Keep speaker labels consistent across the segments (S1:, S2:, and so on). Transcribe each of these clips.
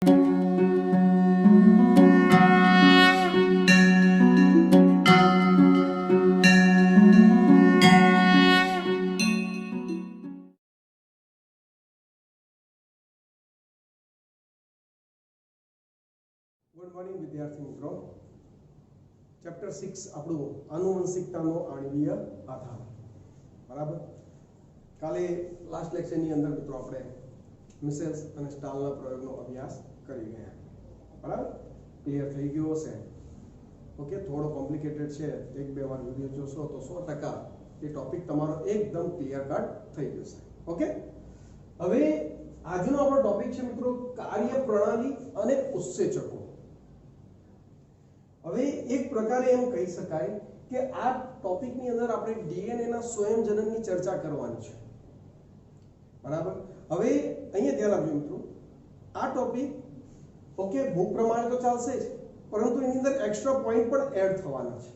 S1: Good morning વિદ્યાર્થી મિત્રો. Chapter 6 આપણું આનુવંશિકતાનો આણ્વીય આધાર. બરાબર. કાલે લાસ્ટ લેક્ચરની અંદર મિત્રો આપણે મિસેલ્સ અને સ્ટાલના પ્રયોગનો અભ્યાસ કરી ગયા. બરાબર, ક્લિયર થઈ ગયો હશે. ઓકે, થોડો કોમ્પ્લિકેટેડ છે, એક બે વાર વિડીયો જોશો તો 100% એ ટોપિક તમારો એકદમ ક્લિયર કટ થઈ જશે. ઓકે, હવે આજનો આપણો ટોપિક છે મિત્રો કાર્યપ્રણાલી અને ઉત્સેચકો. હવે એક પ્રકારે એમ કહી શકાય કે આ ટોપિકની અંદર આપણે ડીએનએ ના સ્વયંજનનની ચર્ચા કરવાની છે. બરાબર. હવે અહીંયા ધ્યાન આપજો મિત્રો, આ ટોપિક ઓકે બુક પ્રમાણે તો ચાલશે જ, પરંતુ એની અંદર એક્સ્ટ્રા પોઈન્ટ પણ એડ થવાના છે.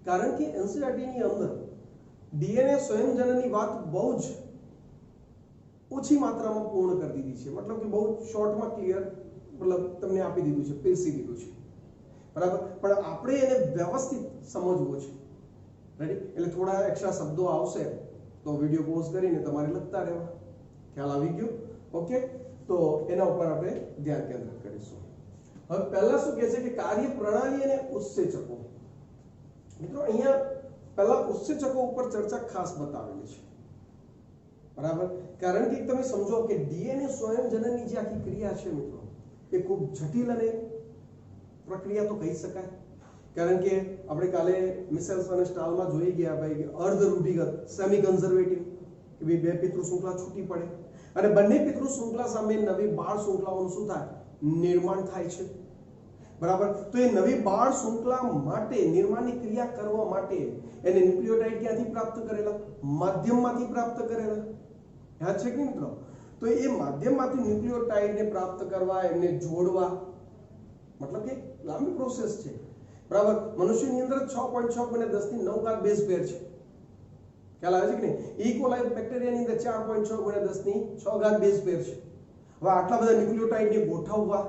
S1: કારણ કે એનસીઈઆરટી ની અંદર ડીએનએ સ્વયંજનનની વાત બહુ જ ઓછી માત્રામાં પૂર્ણ કરી દીધી છે. મતલબ કે બહુ શોર્ટમાં ક્લિયર મતલબ તમને આપી દીધું છે, પીરસી દીધું છે. બરાબર, પણ આપણે એને વ્યવસ્થિત સમજવું છે. રેડી? એટલે થોડા એક્સ્ટ્રા શબ્દો આવશે તો વિડીયો પોઝ કરીને તમારે લખતા રહેવા. ખ્યાલ આવી ગયો? ઓકે, તો એના ઉપર આપણે ધ્યાન કેન્દ્રિત કરીશું. હવે પહેલા શું કહે છે કે કાર્યપ્રણાલી અને ઉત્સેચકો. મિત્રો અહીંયા પહેલા ઉત્સેચકો ઉપર ચર્ચા ખાસ બતાવેલી છે. બરાબર, કારણ કે તમે સમજો કે ડીએનએ સ્વયંજનનની જે આખી ક્રિયા છે મિત્રો, એ ખૂબ જટિલ અને પ્રક્રિયા તો કહી શકાય. કારણ કે આપણે કાલે મિસેલ્સ અને સ્ટાલમાં જોઈ ગયા ભાઈ કે અર્ધ રૂઢિગત સેમી કન્ઝર્વેટિવ કે ભાઈ બે પિતૃ શૃંખલા છૂટી પડે અને બંને પિતૃ શૃંખલા સામે નવી બાળ શૃંખલાઓનું શું થાય? નિર્માણ થાય છે. બરાબર, તો એ નવી બાળ શૃંખલા માટે નિર્માણની ક્રિયા કરવા માટે એને ન્યુક્લિયોટાઇડ ક્યાંથી પ્રાપ્ત કરેલા? માધ્યમમાંથી પ્રાપ્ત કરેલા. યાદ છે કે મિત્રો? તો એ માધ્યમમાંથી ન્યુક્લિયોટાઇડને પ્રાપ્ત કરવા, એમને જોડવા, મતલબ કે લાંબી પ્રોસેસ છે. બરાબર, મનુષ્યની અંદર 6.6 ગુણ્યા 10 ની 9 ઘાત બેઝ પેર છે. ખ્યાલ આવે છે કે નહીં? ઈ કોલાઈ બેક્ટેરિયાની અંદર 4.6 ગુણ્યા 10 ની 6 ઘાત બેઝ પેર છે. હવે આટલા બધા ન્યુક્લિયોટાઇડને ગોઠવવા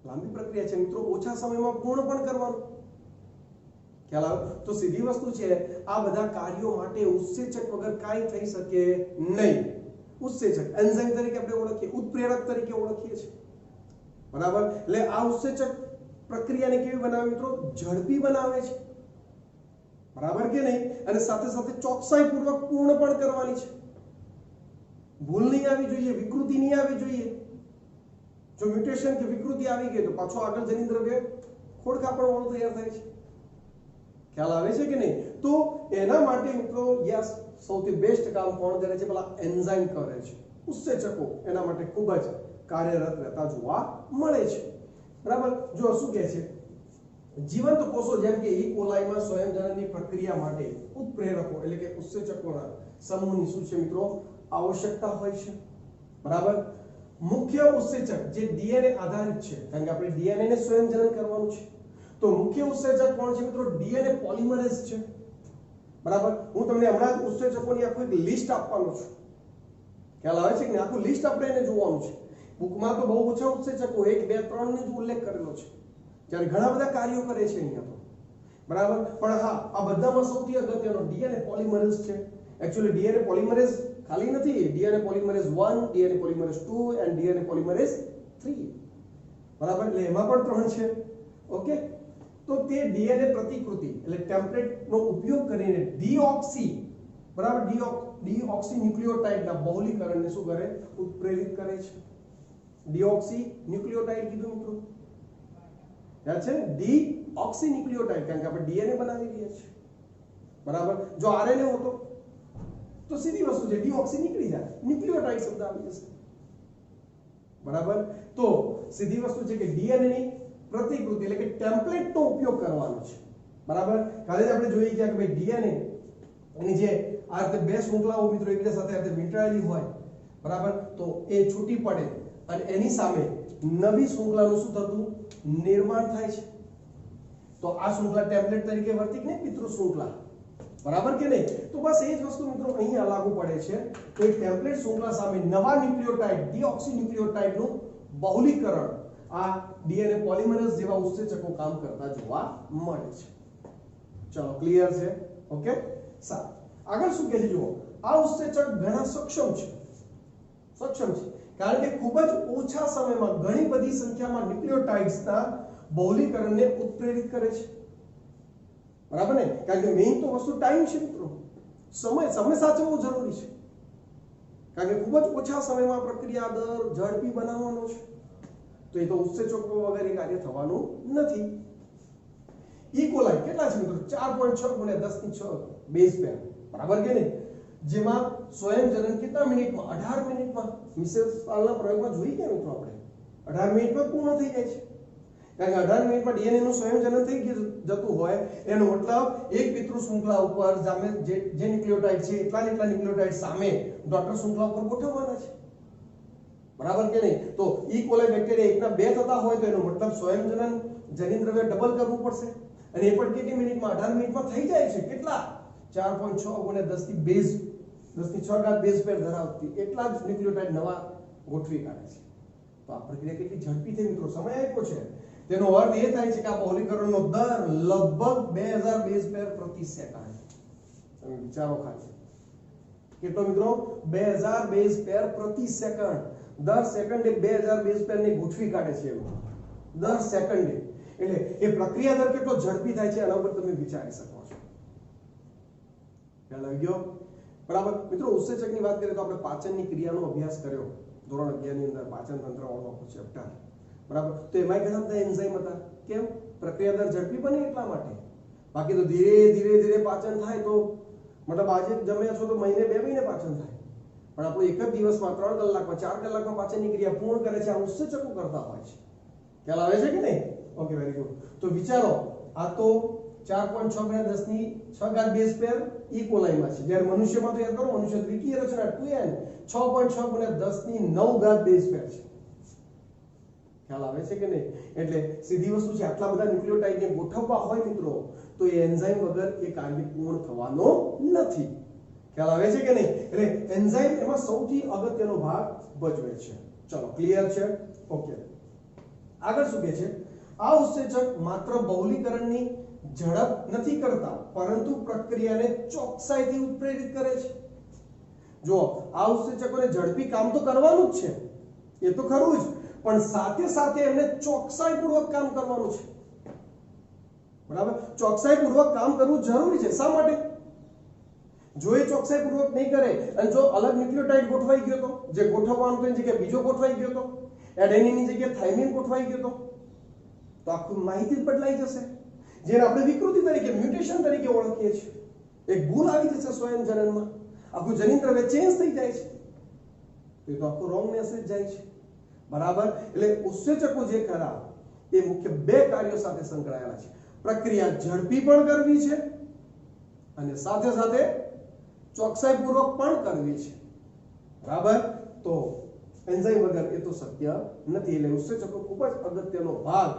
S1: લાંબી પ્રક્રિયા છે મિત્રો, ઓછા સમયમાં પૂર્ણ પણ કરવાનું. ખ્યાલ આવે? તો સીધી વસ્તુ છે, આ બધા કાર્યો માટે ઉત્સેચક વગર કાંઈ થઈ શકે નહીં. ઉત્સેચક એન્ઝાઇમ તરીકે આપણે ઓળખીએ, ઉત્પ્રેરક તરીકે ઓળખીએ છીએ. બરાબર, એટલે આ ઉત્સેચક પ્રક્રિયાને કેવી બનાવે મિત્રો? ઝડપી બનાવે છે. બરાબર કે નહીં? અને સાથે સાથે ચોકસાઈપૂર્વક પૂર્ણ પણ કરવાની છે. ભૂલ નહીં આવી જોઈએ, વિકૃતિ નહીં આવી જોઈએ. જો મ્યુટેશન કે વિકૃતિ આવી ગઈ તો પાછો આગળ જનીન દ્રવ્ય ખોડખા પણ વાળો તૈયાર થાય છે. ખ્યાલ આવે છે કે નહીં? તો એના માટે મિત્રો યસ સૌથી બેસ્ટ કામ કોણ કરે છે? પેલા એન્ઝાઇમ કરે છે. ઉત્સેચકો એના માટે ખૂબ જ કાર્યરત રહેતા જોવા મળે છે. બરાબર, જો શું કહે છે? જીવંત કોષો જેમ કે ઈ કોલાઈમાં સ્વયંજનનની પ્રક્રિયા માટે ઉત્પ્રેરકો એટલે કે ઉત્સેચકોના સમૂહની શું છે મિત્રો? આવશ્યકતા હોય છે. બરાબર, મુખ્ય ઉત્સેચક જે ડીએનએ આધારિત છે, કારણ કે આપણે ડીએનએ ને સ્વયંજનન કરવાનું છે, તો મુખ્ય ઉત્સેચક કોણ છે મિત્રો? ડીએનએ પોલિમરેઝ છે. બરાબર, હું તમને હમણાં જ ઉત્સેચકોની આખું એક લિસ્ટ આપવાનો છું. ખ્યાલ આવે છે કે આખું લિસ્ટ આપણે એને જોવાનું છે. બુકમાં તો બહુ ઓછા ઉત્સેચકો 1 2 3 ને જ ઉલ્લેખ કરેલો છે, જ્યારે ઘણા બધા કાર્યો કરે છે અહીંયા તો. બરાબર, પણ હા, આ બધામાં સૌથી અગત્યનો ડીએનએ પોલિમરેઝ છે. એક્ચ્યુઅલી ડીએનએ પોલિમરેઝ ખાલી નથી, DNA polymerase 1, DNA polymerase 2 and DNA polymerase 3. બરાબર, એટલે એમાં પણ 3 છે. ઓકે, તો તે ડીએનએ પ્રતિકૃતિ એટલે ટેમ્પલેટનો ઉપયોગ કરીને ડીઓક્સી, બરાબર, ડીઓક્સી ન્યુક્લિયોટાઇડના બહુલીકરણને શું કરે? ઉત્પ્રેરિત કરે છે. ડીઓક્સી ન્યુક્લિયોટાઇડ કીધું મિત્રો, યાદ છે? ડીઓક્સી ન્યુક્લિયોટાઇડ, કારણ કે આપણે ડીએનએ બનાવી રહ્યા છીએ. બરાબર, જો આરએનએ હોતો તો સીધી વસ્તુ છે, ડીઓક્સી નીકળી જાય, ન્યુક્લિયોટાઇડ શબ્દ આવી જશે. બરાબર, તો સીધી વસ્તુ છે કે ડીએનએ ની પ્રતિકૃતિ એટલે કે ટેમ્પલેટનો ઉપયોગ કરવાનો છે. બરાબર, કાલે જ આપણે જોઈ ગયા કે ભાઈ ડીએનએ એની જે આ રીતે બે શૃંખલાઓ મિત્રો એકબીજા સાથે આ રીતે વીંટાળેલી હોય, બરાબર, તો એ છૂટી પડે અને એની સામે નવી શૃંખલાનું શું થતું? નિર્માણ થાય છે. તો આ શૃંખલા ટેમ્પલેટ તરીકે વર્તી કે નહીં? પિતૃ શૃંખલા. બરાબર કે નહીં? તો બસ એ જ વસ્તુ મિત્રો અહીંયા લાગુ પડે છે. તો એક ટેમ્પલેટ શૃંખલા સામે નવા ન્યુક્લિયોટાઇડ ડીઓક્સી ન્યુક્લિયોટાઇડનું બહુલીકરણ આ ડીએનએ પોલિમરેઝ જેવા ઉત્સેચકો કામ કરતા જોવા મળે છે. ચલો ક્લિયર છે? ઓકે સારું. આગળ શું કહે છે જુઓ, આ ઉત્સેચક ઘણા સક્ષમ છે કારણ કે ખૂબ જ ઓછા સમયમાં ઘણી બધી સંખ્યામાં ન્યુક્લિયોટાઇડ્સના બહુલીકરણને ઉત્પ્રેરિત કરે છે. બરાબર ને? કારણ કે મેઇન તો વસ્તુ ટાઈમ છે મિત્રો. સમય સાચવવો જરૂરી છે કારણ કે ખૂબ જ ઓછા સમયમાં પ્રક્રિયા દર ઝડપી બનાવવાનો છે. તો એ તો ઉત્સેચકો વગર કાર્ય થવાનું નથી. ઇકોલાઈ કેટલા છે મિત્રો? 4.6 × 10⁶ બેઝ પેર. બરાબર કે નહીં? જેમાં સ્વયંજનન કેટલા મિનિટમાં? 18 મિનિટમાં. મિસેલ પાલના પ્રયોગમાં જોઈ ગયા મિત્રો આપણે 18 મિનિટમાં પૂર્ણ થઈ જાય છે. કારણ કે 18 મિનિટમાં ડીએનએ નું સ્વયંજનન થઈ જતું હોય એનો મતલબ એક પિતૃ શૃંખલા ઉપર સામે જે ન્યુક્લિયોટાઇડ છે એટલા ન્યુક્લિયોટાઇડ સામે ડોટર શૃંખલા ઉપર ગોઠવવાના છે. બરાબર કે નહીં? તો ઈ કોલાઈ બેક્ટેરિયા એકના 2 થતા હોય તો એનો મતલબ સ્વયંજનન જનીનદ્રવ્ય ડબલ કરવું પડશે અને એ પણ કેટલી મિનિટમાં? 18 મિનિટમાં થઈ જાય છે. કેટલા? 4.6 × 10⁶ બેઝ પેર ધરાવતી એટલા જ ન્યુક્લિયોટાઇડ નવા ગોઠવી કાઢે છે. તો આ પ્રક્રિયા કેટલી ઝડપી થઈ મિત્રો? સમય આપ્યો છે. તેનો અર્થ એ થાય છે કે આ બહુલીકરણનો દર લગભગ 2000 બેઝ પેર પ્રતિ સેકન્ડ. તમે વિચારો ખાલી કેટલો મિત્રો? 2000 બેઝ પેર પ્રતિ સેકન્ડ. દર સેકન્ડે 2000 બેઝ પેર ને ગોઠવી કાઢે છે. દર સેકન્ડે. એટલે એ પ્રક્રિયા દર કેટલો ઝડપી થાય છે એના ઉપર તમે વિચારી શકો છો. ખ્યાલ આવી ગયો? બરાબર મિત્રો, ઉત્સેચકની વાત કરીએ તો આપણે પાચનની ક્રિયાનો અભ્યાસ કર્યો ધોરણ 11 ની અંદર, પાચન તંત્ર વાળો ચેપ્ટર. બરાબર? તો એમાં ઘણા બધા એન્ઝાઇમ હતા. કેમ? પ્રક્રિયા દર ઝડપી બને એટલા માટે. બાકી તો ધીરે પાચન થાય તો મતલબ આજે જમ્યા છો તો મહિને 2 મહિને પાચન થાય. પણ આપણું એક જ દિવસમાં 3 કલાકમાં 4 કલાકમાં પાચનની ક્રિયા પૂર્ણ કરે છે. આ ઉત્સેચકો કરતા હોય છે. ખ્યાલ આવે છે કે નહીં? Okay, very good. તો વિચારો, આ તો 4.6 × 10⁶ બેઝ પેર ઈ કોલાઈમાં છે. જ્યારે મનુષ્યમાં તો યાદ કરો, મનુષ્ય દ્વિકીય રચના 2n 6.6 × 10⁹ બેઝ પેર છે. ખ્યાલ આવે છે કે નહીં? એટલે સીધી વસ્તુ છે, આટલા બધા ન્યુક્લિયોટાઇડને ગોઠવવા હોય મિત્રો તો એ એન્ઝાઇમ વગર એ કાર્ય પૂર્ણ થવાનો નથી. ખ્યાલ આવે છે કે નહીં? એટલે એન્ઝાઇમ એમાં સૌથી અગત્યનો ભાગ ભજવે છે. ચલો ક્લિયર છે? ઓકે. આગળ શું કહે છે? આ ઉત્સેચક માત્ર બહુલીકરણની ઝડપ નથી કરતા પરંતુ પ્રક્રિયાને ચોકસાઈથી ઉત્પ્રેરિત કરે છે. જો આ ઉત્સેચકોને ઝડપી કામ તો કરવાનું જ છે, એ તો ખરું જ, પણ સાથે સાથે એમને ચોકસાઈપૂર્વક કામ કરવાનું છે. બરાબર? ચોકસાઈપૂર્વક કામ કરવું જરૂરી છે. શા માટે? જો એ ચોકસાઈપૂર્વક નહીં કરે અને જો અલગ ન્યુક્લિયોટાઇડ ગોઠવાઈ ગયો તો, જે ગોઠવવાનું તો એની જગ્યાએ બીજો ગોઠવાઈ ગયો તો, એડેનીનની જગ્યાએ થાઇમિન ગોઠવાઈ ગયો તો આખી માહિતી બદલાઈ જશે. જેને આપણે વિકૃતિ તરીકે, મ્યુટેશન તરીકે ઓળખીએ છીએ. એક ભૂલ આવી જશે સ્વયંજનનમાં, આખું જનીનદ્રવ્ય ચેન્જ થઈ જાય છે. તો એ તો આખો રોંગ મેસેજ જાય છે. બરાબર? એટલે ઉત્સેચકો જે ખરા એ મુખ્ય 2 કાર્યો સાથે સંકળાયેલા છે. પ્રક્રિયા ઝડપી પણ કરવી છે અને સાથે સાથે ચોકસાઈપૂર્વક પણ કરવી છે. બરાબર? તો એન્ઝાઇમ વગર એ તો શક્ય નથી. એટલે ઉત્સેચકો ખૂબ જ અગત્યનો ભાગ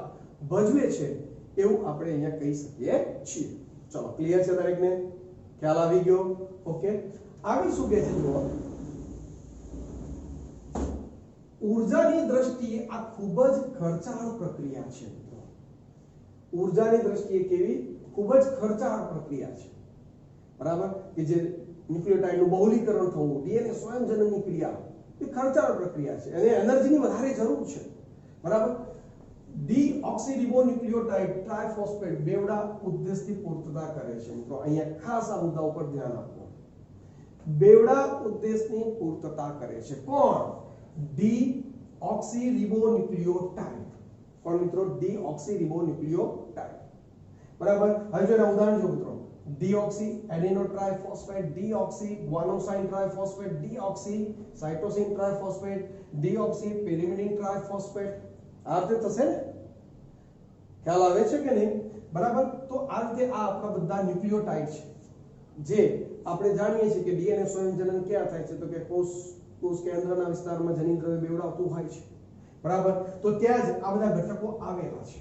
S1: ભજવે છે એવું આપણે અહીંયા કહી શકીએ છીએ. ચલો ક્લિયર છે દરેકને? ખ્યાલ આવી ગયો? ઓકે. આગળ શું કહે છે જુઓ, ઊર્જાની દ્રષ્ટિએ આ ખૂબ જ ખર્ચાળ પ્રક્રિયા છે. ઊર્જાની દ્રષ્ટિએ કેવી? ખૂબ જ ખર્ચાળ પ્રક્રિયા છે. બરાબર? કે જે ન્યુક્લિયોટાઇડનું બહુલીકરણ થવું, ડીએનએ સ્વયંજનનની ક્રિયા, એ ખર્ચાળ પ્રક્રિયા છે અને એનર્જીની વધારે જરૂર છે. બરાબર? ડીઓક્સીરિબોન્યુક્લિયોટાઇડ ટ્રાયફોસ્ફેટ બેવડા ઉદ્દેશથી પૂર્તતા કરે છે. મિત્રો અહીંયા ખાસ આ મુદ્દા ઉપર ધ્યાન આપો. બેવડા ઉદ્દેશની પૂર્તતા કરે છે. કોણ? ડીઓક્સીરિબોન્યુક્લિયોટાઇડ. કોણ મિત્રો? ડીઓક્સીરિબોન્યુક્લિયોટાઇડ. બરાબર? હવે જો એના ઉદાહરણ જો મિત્રો, deoxy adeno triphosphate, deoxy guanosine triphosphate, deoxy cytosine triphosphate, deoxy pyrimidine triphosphate. આ રીતે થશે ને? ખ્યાલ આવે છે કે નહીં? બરાબર? તો આ રીતે આ આપણા બધા ન્યુક્લિયોટાઇડ છે જે આપણે જાણીએ છીએ કે ડીએનએ સ્વયંજનન ક્યાં થાય છે તો કે કોષ કેન્દ્રના વિસ્તારમાં જનીનદ્રવ્ય બેવડાવતું હોય છે. બરાબર? તો ત્યાં જ આ બધા ઘટકો આવેલા છે.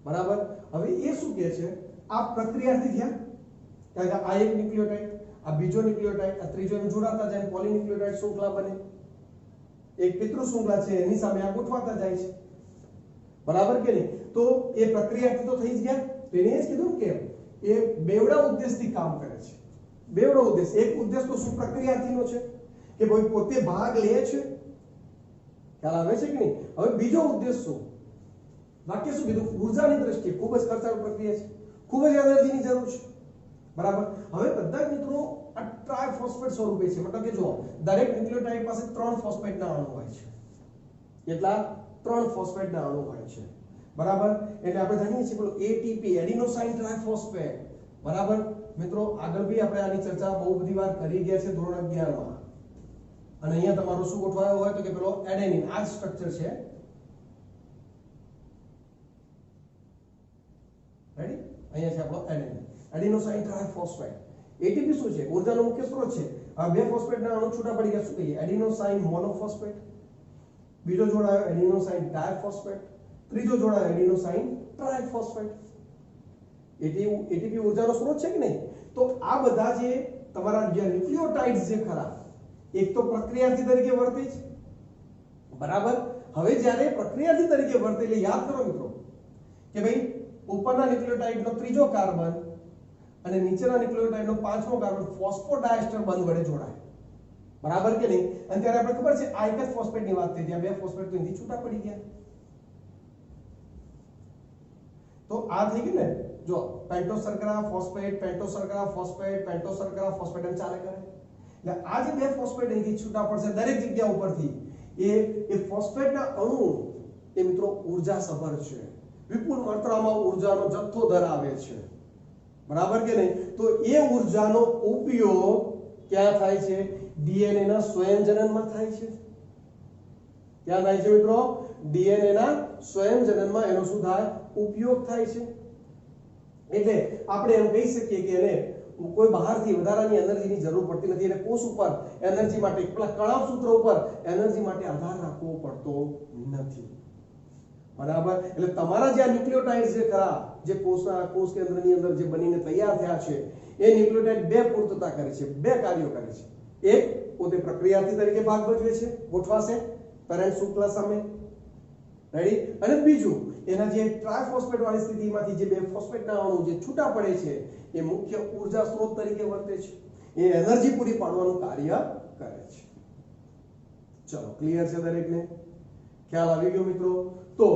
S1: બરાબર? હવે એ શું કહે છે? આ પ્રક્રિયાથી થયા, કારણ કે આ એક ન્યુક્લિયોટાઇડ, આ બીજો ન્યુક્લિયોટાઇડ, આ ત્રીજો જોડાતા જાય પોલીન્યુક્લિયોટાઇડ શૃંખલા બને. એક પિતૃ શૃંખલા છે એની સામે આ ગોઠવાતા જાય છે, બરાબર કે નહીં? તો એ પ્રક્રિયાથી તો થઈ જ ગયા. તો એને જ કીધું કે એ બેવડા ઉદ્દેશથી કામ કરે છે. બેવડો ઉદ્દેશ, એક ઉદ્દેશ તો શું પ્રક્રિયાર્થીનો છે કે ભાઈ પોતે ભાગ લે છે, ખ્યાલ આવે છે કે નહીં? હવે બીજો ઉદ્દેશ શું? વાક્ય શું કીધું? ઉર્જાની દ્રષ્ટિએ ખૂબ જ ખર્ચાળ પ્રક્રિયા છે, ખૂબ જ એનર્જીની જરૂર છે, બરાબર. હવે બધા જ મિત્રો આ ટ્રાયફોસ્ફેટ સ્વરૂપે છે, મતલબ કે જો દરેક ન્યુક્લિયોટાઇડ પાસે 3 ફોસ્ફેટના અણુ હોય છે. કેટલા? 3 ફોસ્ફેટના અણુ હોય છે, બરાબર. એટલે આપણે જાણીએ છીએ પેલું એટીપી, એડિનોસાઇન ટ્રાયફોસ્ફેટ, બરાબર. મિત્રો આગળ બી આપણે આની ચર્ચા બહુ બધી વાર કરી ગયા છે ધોરણ 11 માં. અને અહીંયા તમારો શું ગોઠવાયો હોય તો કે પેલો એડેનિન, આ જ સ્ટ્રક્ચર છે. રેડી? અહીંયા છે આપણો એડેનિન, એડિનોસાઇન ટ્રાયફોસ્ફેટ. એટીપી શું છે? ઊર્જાનો મુખ્ય સ્ત્રોત છે. આ 2 ફોસ્ફેટના અણુ છૂટા પડી ગયા, શું કહીએ? Adenosine monophosphate. બીજો જોડાયો એડિનોસાઇન ડાયફોસ્ફેટ. ત્રીજો જોડાયો એડિનોસાઇન ટ્રાયફોસ્ફેટ. એટીપી ઊર્જાનો સ્ત્રોત છે કે નહીં? તો આ બધા જે તમારા જે ન્યુક્લિયોટાઇડ્સ જે ખરા, એક તો પ્રક્રિયાર્થી તરીકે વર્તે છે, બરાબર. હવે જ્યારે પ્રક્રિયાર્થી તરીકે વર્તે એટલે યાદ કરો મિત્રો કે ભાઈ ઉપરના ન્યુક્લિયોટાઇડનો ત્રીજો કાર્બન અને નીચેના ન્યુક્લિયોટાઇડનો 5મો કાર્બન ફોસ્ફોડાયસ્ટર બંધ વડે જોડાય, બરાબર કે નહીં? અને ત્યારે આપણે ખબર છે આ એક જ ફોસ્ફેટની વાત થઈ, ત્યાં 2 ફોસ્ફેટ તો અહીંથી છૂટા પડી ગયા. તો આ થઈ ગયું ને, જો પેન્ટોસ શર્કરા ફોસ્ફેટ, પેન્ટોસ શર્કરા ફોસ્ફેટ, પેન્ટોસ શર્કરા ફોસ્ફેટ એમ ચાલે કરે. એટલે આ જે 2 ફોસ્ફેટ અહીંથી છૂટા પડશે દરેક જગ્યા ઉપરથી, એ ફોસ્ફેટના અણુ એ મિત્રો ઊર્જા સભર છે, વિપુલ માત્રામાં ઊર્જાનો જથ્થો ધરાવે છે, બરાબર કે નહીં? તો એ ઊર્જાનો ઉપયોગ ક્યાં થાય છે? ડીએનએ ના સ્વયંજનનમાં થાય છે. ક્યાં થાય છે મિત્રો? ડીએનએ ના સ્વયંજનનમાં એનો શું થાય? ઉપયોગ થાય છે. એટલે આપણે એમ કહી શકીએ કે એને કોઈ બહારથી વધારાની એનર્જીની જરૂર પડતી નથી. એટલે કોષ ઉપર એનર્જી માટે, પેલા કણાવ સૂત્ર ઉપર એનર્જી માટે આધાર રાખવો પડતો નથી, બરાબર. એટલે તમારા જે ન્યુક્લિયોટાઇડ્સ જે ખરા, જે કોષ કેન્દ્રની અંદર જે બનીને તૈયાર થયા છે, એ ન્યુક્લિયોટાઇડ 2 પૂર્તતા કરે છે, 2 કાર્યો કરે છે. એક પોતે પ્રક્રિયાર્થી તરીકે ભાગ ભજવે છે, ગોઠવાશે પેરેન્ટ શૃંખલા સામે, રેડી. અને બીજું એના જે ટ્રાયફોસ્ફેટ વાળી સ્થિતિમાંથી જે 2 ફોસ્ફેટના અણુ જે છૂટા પડે છે એ મુખ્ય ઊર્જા સ્ત્રોત તરીકે વર્તે છે, એ એનર્જી પૂરી પાડવાનું કાર્ય કરે છે. ચલો, ક્લિયર છે દરેકને? ખ્યાલ આવી ગયો મિત્રો? તો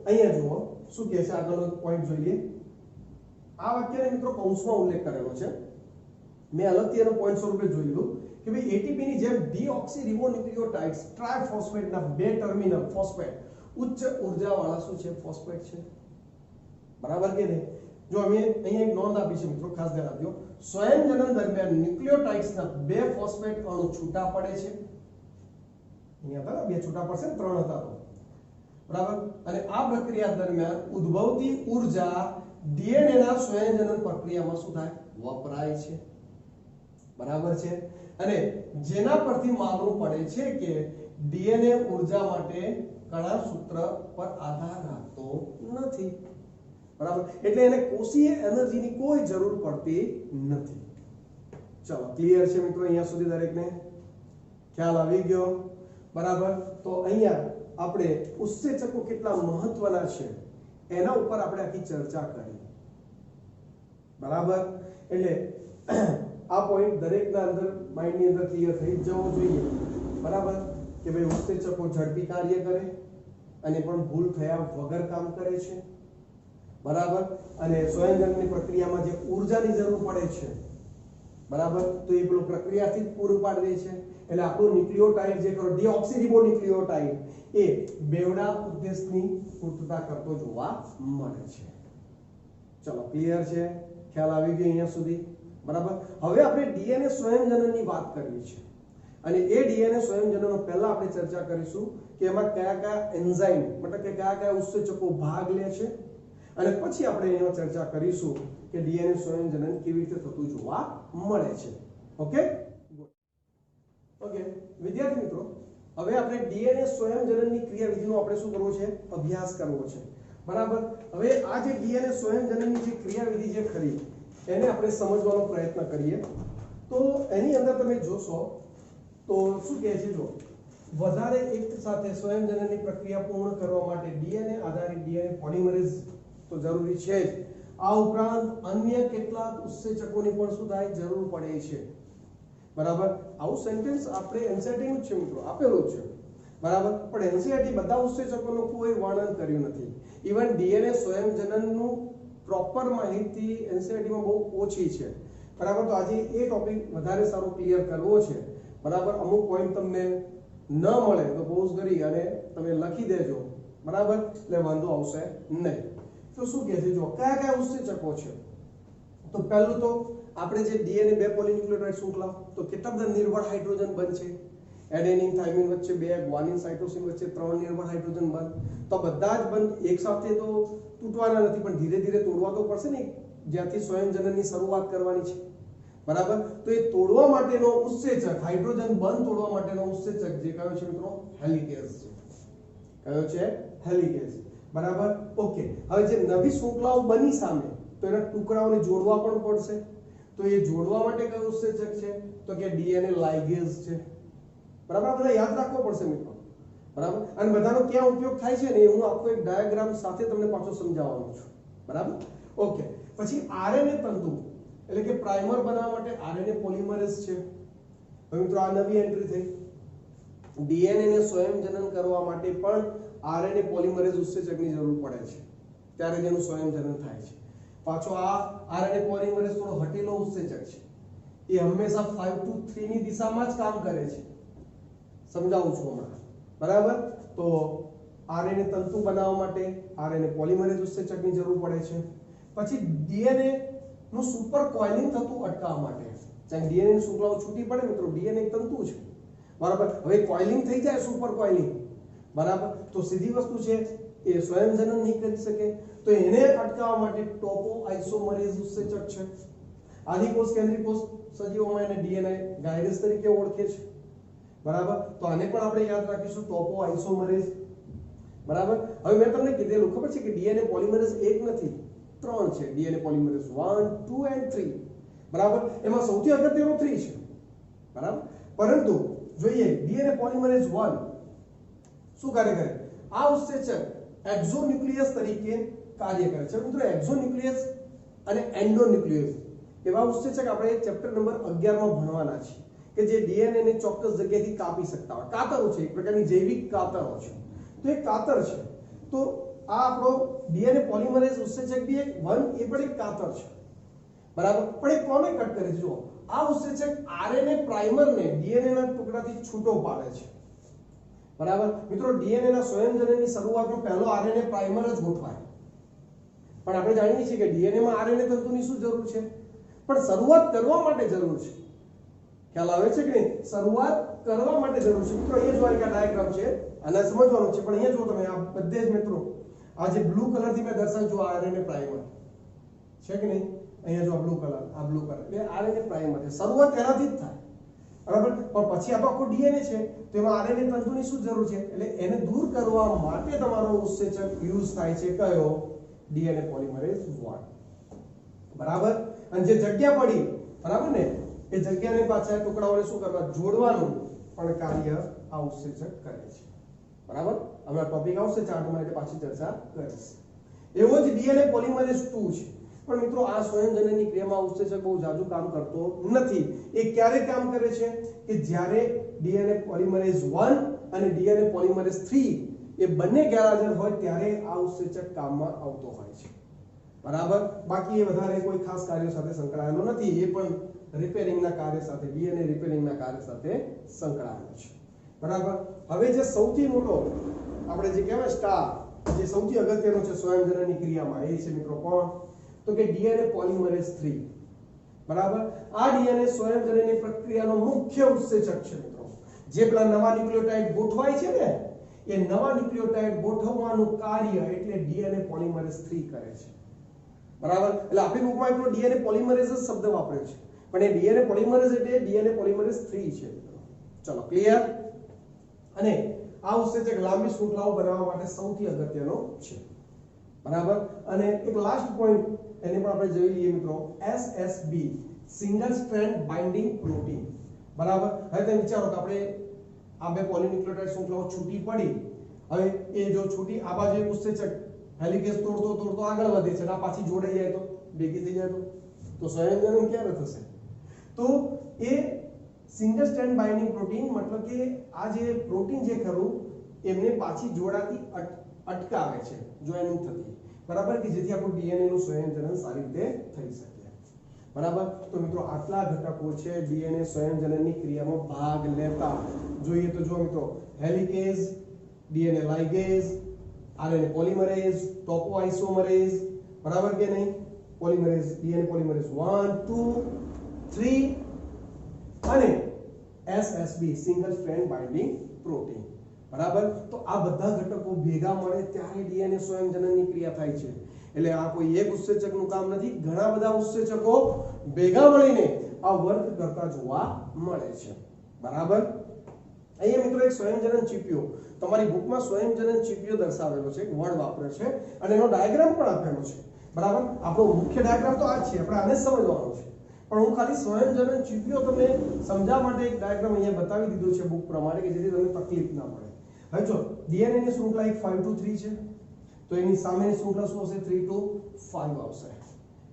S1: અહીંયા જુઓ શું કહે છે, આગળનો પોઈન્ટ જોઈએ. આ વાક્યને મિત્રો કૌંસમાં ઉલ્લેખ કરેલો છે, મેં અલગથી એનો પોઈન્ટ સ્વરૂપે જોઈ લીધું કે ભાઈ એટીપી ની જેમ ડીઓક્સીરિબોન્યુક્લિયોટાઇડ્સ ટ્રાયફોસ્ફેટના 2 ટર્મિનલ ફોસ્ફેટ ઉચ્ચ ઉર્જા વાળા શું છે? ફોસ્ફેટ છે, બરાબર કે નહીં? જો અમે અહીંયા એક નોંધ આપી છે મિત્રો, ખાસ ધ્યાન આપજો. સ્વયંજનન દરમિયાન ન્યુક્લિયોટાઇડ્સના 2 ફોસ્ફેટ અણુ છૂટા પડે છે. અહીંયા હતા 2 છૂટા પડશે, 3 હતા તો, બરાબર. અને આ પ્રક્રિયા દરમિયાન ઉદ્ભવતી ઊર્જા ડીએનએ ના સ્વયંજનન પ્રક્રિયામાં શું થાય? વપરાય છે, બરાબર છે. અને જેના પરથી માલુમ પડે છે કે ડીએનએ ઊર્જા માટે કણાવ સૂત્ર પર આધાર રાખતો નથી, બરાબર. એટલે એને કોષીય એનર્જીની કોઈ જરૂર પડતી નથી. ચલો, ક્લિયર છે મિત્રો? અહીંયા સુધી દરેકને ખ્યાલ આવી ગયો, બરાબર. તો અહીંયા આપણે ઉત્સેચકો કેટલા મહત્વના છે એના ઉપર આપણે આખી ચર્ચા કરી, બરાબર. એટલે આ પોઈન્ટ દરેકના અંદર માઇન્ડની અંદર ક્લિયર થઈ જવો જોઈએ, બરાબર. કે ભાઈ ઉત્સેચકો ઝડપી કાર્ય કરે અને પણ ભૂલ થયા વગર કામ કરે છે, બરાબર. અને સ્વયંજનનની પ્રક્રિયામાં જે ઊર્જાની જરૂર પડે છે, બરાબર, તો એ પેલો પ્રક્રિયાથી જ પૂરું પાડી દે છે. એટલે આપણું ન્યુક્લિયોટાઇડ જે કરો ડીઓક્સીરિબોન્યુક્લિયોટાઇડ એ બેવડા ઉદ્દેશની પૂર્તતા કરતો જોવા મળે છે. ચલો, ક્લિયર છે? ખ્યાલ આવી ગયો અહીંયા સુધી, બરાબર. હવે આપણે ડીએનએ સ્વયંજનનની વાત કરવી છે અને એ ડીએનએ સ્વયંજનનો પહેલા આપણે ચર્ચા કરીશું કે એમાં કયા કયા એન્ઝાઇમ, મતલબ કે કયા કયા ઉત્સેચકો ભાગ લે છે, અને પછી આપણે એનો ચર્ચા કરીશું કે ડીએનએ સ્વયંજનન કેવી રીતે થતું જોવા મળે છે. ઓકે ઓકે વિદ્યાર્થી મિત્રો, હવે આપણે ડીએનએ સ્વયંજનનની ક્રિયાવિધિનો આપણે શું કરવો છે? અભ્યાસ કરવો છે, બરાબર. હવે આ જે ડીએનએ સ્વયંજનનની જે ક્રિયાવિધિ જે ખરી એને આપણે સમજવાનો પ્રયત્ન કરીએ. તો એની અંદર તમે જોશો તો શું કહે છે, જો વધારે એક સાથે સ્વયંજનનની પ્રક્રિયા પૂર્ણ કરવા માટે ડીએનએ આધારિત ડીએનએ પોલિમરેઝ તો જરૂરી છે જ. આ ઉપરાંત અન્ય કેટલાક ઉત્સેચકોની પણ શું થાય જરૂર પડે છે. બરાબર, આવું સેન્ટેન્સ આપણે એનસીઈઆરટી નું છે મિત્રો, આપેલું છે. બરાબર, પણ એનસીઈઆરટી બધા ઉત્સેચકોનું કોઈ વર્ણન કર્યું નથી. ઇવન ડીએનએ સ્વયંજનનનું પ્રોપર માહિતી એનસીઈઆરટીમાં બહુ ઓછી છે. બરાબર, તો આજે એ ટોપિક વધારે સારો ક્લિયર કરવો છે. બરાબર, અમુક પોઈન્ટ તમને ન મળે તો પોઝ કરી અને તમે લખી દેજો. બરાબર, એટલે વાંધો આવશે નહીં. તો શું કહે છે, જો કયા કયા ઉત્સેચકો છે. તો પહેલું તો આપણે જે ડીએનએ બે પોલીન્યુક્લિયોટાઇડ શૃંખલા, તો કેટલા બધા નિર્બળ હાઇડ્રોજન બનશે. એડેનિન થાઇમિન વચ્ચે 2, ગ્વાનિન સાઇટોસિન વચ્ચે 3 નિર્બળ હાઇડ્રોજન બંધ. તો બધા જ બંધ એક સાથે તો તૂટવાના નથી, પણ ધીરે ધીરે તોડવા તો પડશે ને, જ્યાંથી સ્વયંજનનની શરૂઆત કરવાની છે. બરાબર, તો એ તોડવા માટેનો ઉત્સેચક, હાઇડ્રોજન બંધ તોડવા માટેનો ઉત્સેચક જે કયો છે મિત્રો, હેલિકેઝ છે. કયો છે? હેલિકેઝ. બરાબર, ઓકે. હવે જે નવી શૃંખલાઓ બની સામે, તો એના ટુકડાઓને જોડવા પણ પડશે. તો એ જોડવા માટે કયો ઉત્સેચક છે, તો કે ડીએનએ લાઇગેઝ છે. બરાબર, બધા યાદ રાખવો પડશે મિત્રો. બરાબર, અને બધાનો ક્યાં ઉપયોગ થાય છે ને, હું આખો એક ડાયાગ્રામ સાથે તમને પાછો સમજાવવાનો છું. બરાબર, ઓકે. પછી આરએનએ તંતુ એટલે કે પ્રાઇમર બનાવવા માટે આરએનએ પોલિમરેઝ છે. હવે મિત્રો આ નવી એન્ટ્રી થઈ. ડીએનએ ને સ્વયંજનન કરવા માટે પણ આરએનએ પોલિમરેઝ ઉત્સેચકની જરૂર પડે છે, ત્યારે જેનું સ્વયંજનન થાય છે. પાછો આ આરએનએ પોલિમરેઝ થોડો હટેલો ઉત્સેચક છે. એ હંમેશા 5 to 3 ની દિશામાં જ કામ કરે છે. સમજાવું છું હમણાં. બરાબર, તો આરએનએ તંતુ બનાવવા માટે આરએનએ પોલિમરેઝ ઉત્સેચકની જરૂર પડે છે. પછી ડીએનએ નું સુપર કોઇલિંગ થતું અટકાવવા માટે, જેમ ડીએનએ ની શૃંખલાઓ છૂટી પડે મિત્રો, ડીએનએ એક તંતુ છે. બરાબર, હવે કોઇલિંગ થઈ જાય, સુપર કોઇલિંગ. બરાબર, તો સીધી વસ્તુ છે એ સ્વયંજનન નહીં કરી શકે, તો એને અટકાવવા માટે ટોપો આઇસોમરેઝ ઉત્સેચક છે. આદિકોષ કેન્દ્રીય કોષ સજીવોમાં એને ડીએનએ ગાયરેઝ તરીકે ઓળખે છે. બરાબર, તો આને પણ આપણે યાદ રાખીશું, ટોપો આઇસોમરેઝ. બરાબર, હવે મેં તમને કીધેલું ખબર છે કે ડીએનએ પોલિમરેઝ એક નથી, 3 છે. DNA polymerase 1, 2 and 3. બરાબર, એમાં સૌથી અગત્યનો 3 છે. બરાબર, પરંતુ જોઈએ ડીએનએ પોલિમરેઝ 1 શું કાર્ય કરે. આ ઉત્સેચક એક્ઝોન્યુક્લિયસ તરીકે કાર્ય કરે છે. મિત્રો એક્ઝોન્યુક્લિયસ અને એન્ડોન્યુક્લિયસ એવા ઉત્સેચક આપણે ચેપ્ટર નંબર 11 માં ભણવાના છે, કે જે ડીએનએ ને ચોક્કસ જગ્યાએથી કાપી શકતા હોય. કાતરો છે, એક પ્રકારની જૈવિક કાતરો છે. તો એ કાતર છે. તો આ આપણો ડીએનએ પોલિમરેઝ ઉત્સેચક બી એક 1 એ પણ એક કાતર છે. બરાબર, પણ એ કોને કટ કરે છે? જો આ ઉત્સેચક આરએનએ પ્રાઇમરને ડીએનએ ના ટુકડાથી છૂટો પાડે છે. બરાબર, મિત્રો ડીએનએ ના સ્વયંજનનની શરૂઆતમાં પહેલો આરએનએ પ્રાઇમર જ ગોઠવાય. પણ આપણે જાણીએ છીએ કે ડીએનએ માં આરએનએ તંતુની શું જરૂર છે, પણ શરૂઆત કરવા માટે જરૂર છે. ખ્યાલ આવે છે કે નહીં? શરૂઆત કરવા માટે જરૂર છે. મિત્રો અહીંયા જો આ ડાયાગ્રામ છે, આને સમજવાનું છે, પણ અહીંયા જો તમે આ બધે જ મિત્રો આ જે બ્લુ કલર થી મેં દર્શાવ્યું, જો આરએનએ પ્રાઇમર છે કે નહીં, અહીંયા જો બ્લુ કલર, આ બ્લુ કલર એટલે આરએનએ પ્રાઇમર છે. શરૂઆત તેનાથી જ થાય. બરાબર, પણ પછી આ આખો ડીએનએ છે, તો એમાં આરએનએ તંતુની શું જરૂર છે, એટલે એને દૂર કરવા માટે તમારો ઉત્સેચક યુઝ થાય છે. કયો? DNA polymerase 1. બરાબર, અને જે જગ્યા પડી, બરાબર ને, એ જગ્યાને પાછા ટુકડાઓને શું કરવા, જોડવાનું પણ કાર્ય આ ઉત્સેચક કરે છે. બરાબર, હવે આ ટોપિક આવશે ચાર્ટમાં એટલે પાછી ચર્ચા કરીશ. એવો જ ડીએનએ પોલિમરેઝ 2 છે. પણ મિત્રો આ સ્વયંજનનની ક્રિયામાં ઉત્સેચક બહુ જાજુ કામ કરતો નથી. એ ક્યારે કામ કરે છે કે જ્યારે ડીએનએ પોલિમરેઝ 1 અને ડીએનએ પોલિમરેઝ 3 એ બંને ગેરહાજર હોય ત્યારે આ ઉત્સેચક કામમાં આવતો હોય છે. બરાબર, બાકી એ વધારે કોઈ ખાસ કાર્યો સાથે સંકળાયેલો નથી. એ પણ રિપેરિંગના કાર્ય સાથે, ડીએનએ રિપેરિંગના કાર્ય સાથે સંકળાયેલો છે. બરાબર, હવે જે સૌથી મોટો આપણે જે કહેવાય સ્ટાર, જે સૌથી અગત્યનો છે સ્વયંજનનની ક્રિયામાં, એ છે મિત્રો કોણ, તો કે ડીએનએ પોલિમરેઝ 3. બરાબર, આ ડીએનએ સ્વયંજનનની પ્રક્રિયાનો મુખ્ય ઉત્સેચક છે મિત્રો. જે પેલા નવા ન્યુક્લિયોટાઇડ ગોઠવાય છે ને, એ નવા ન્યુક્લિયોટાઇડ ગોઠવવાનું કાર્ય એટલે ડીએનએ પોલિમરેઝ 3 કરે છે. બરાબર, એટલે આપણી બુકમાં એટલો ડીએનએ પોલિમરેઝ શબ્દ વાપર્યો છે, પણ એ ડીએનએ પોલિમરેઝ એટલે ડીએનએ પોલિમરેઝ 3 છે. ચલો ક્લિયર. અને આ ઉત્સેચક લાંબી શૃંખલાઓ બનાવવા માટે સૌથી અગત્યનો છે. બરાબર, અને એક લાસ્ટ પોઈન્ટ એને પણ આપણે જોઈ લઈએ મિત્રો, SSB single strand binding protein. બરાબર, હવે તમે વિચારો કે આપણે આ બે પોલીન્યુક્લિયોટાઇડ શૃંખલાઓ છૂટી પડી, હવે એ જો છૂટી આ બાજુ એક ઉત્સેચક હેલિકેઝ તોડતો આગળ વધે છે, આ પાછી જોડાઈ જાય તો ભેગી થઈ જાય તો સંયોજન ક્યારે થશે? તો એ સિંગલ સ્ટ્રેન્ડ બાઇન્ડિંગ પ્રોટીન મતલબ કે આ જે પ્રોટીન જે ખરું એમને પાછી જોડાતી અટકાવે છે જોઈનિંગ થતી, બરાબર, કે જેથી આપણું ડીએનએ નું સંયોજન સારી રીતે થઈ શકે, બરાબર. તો મિત્રો આટલા ઘટકો છે ડીએનએ સંયોજનની ક્રિયામાં ભાગ લેતા. જોઈએ તો જો મિત્રો હેલિકેઝ, ડીએનએ લાઇગેઝ, આરએનએ પોલિમરેઝ, ટોપોઆઇસોમરેઝ, બરાબર કે નહીં, પોલિમરેઝ, ડીએનએ પોલિમરેઝ 1 2 3 અને SSB single strand binding protein, બરાબર. તો આ બધા ઘટકો ભેગા મળે ત્યારે ડીએનએ સંયોજનની ક્રિયા થાય છે. એટલે આ કોઈ એક ઉત્સેચકનું કામ નથી, ઘણા બધા ઉત્સેચકો ભેગા મળીને આ વર્ક કરતા જોવા મળે છે, બરાબર. અહીંયા મિત્રો એક સંયોજન ચીપિયો તમારી બુકમાં સંયોજન ચીપિયો દર્શાવેલો છે, એક વર્ડ વાપરે છે અને એનો ડાયાગ્રામ પણ આપેલો છે, બરાબર. આપણો મુખ્ય ડાયાગ્રામ તો આ જ છે, આપણે આને સમજવાનો છે, પણ હું ખાલી સંયોજન ચીપિયો તમને સમજાવવા માટે એક ડાયાગ્રામ અહીંયા બતાવી દીધો છે બુક પ્રમાણે કે જેથી તમને તકલીફ ના પડે. હવે જો ડીએનએ ની શૃંખલા એક 5 to 3 છે, તો એની સામેની શૃંખલા શું હશે? 3 to 5 આવશે,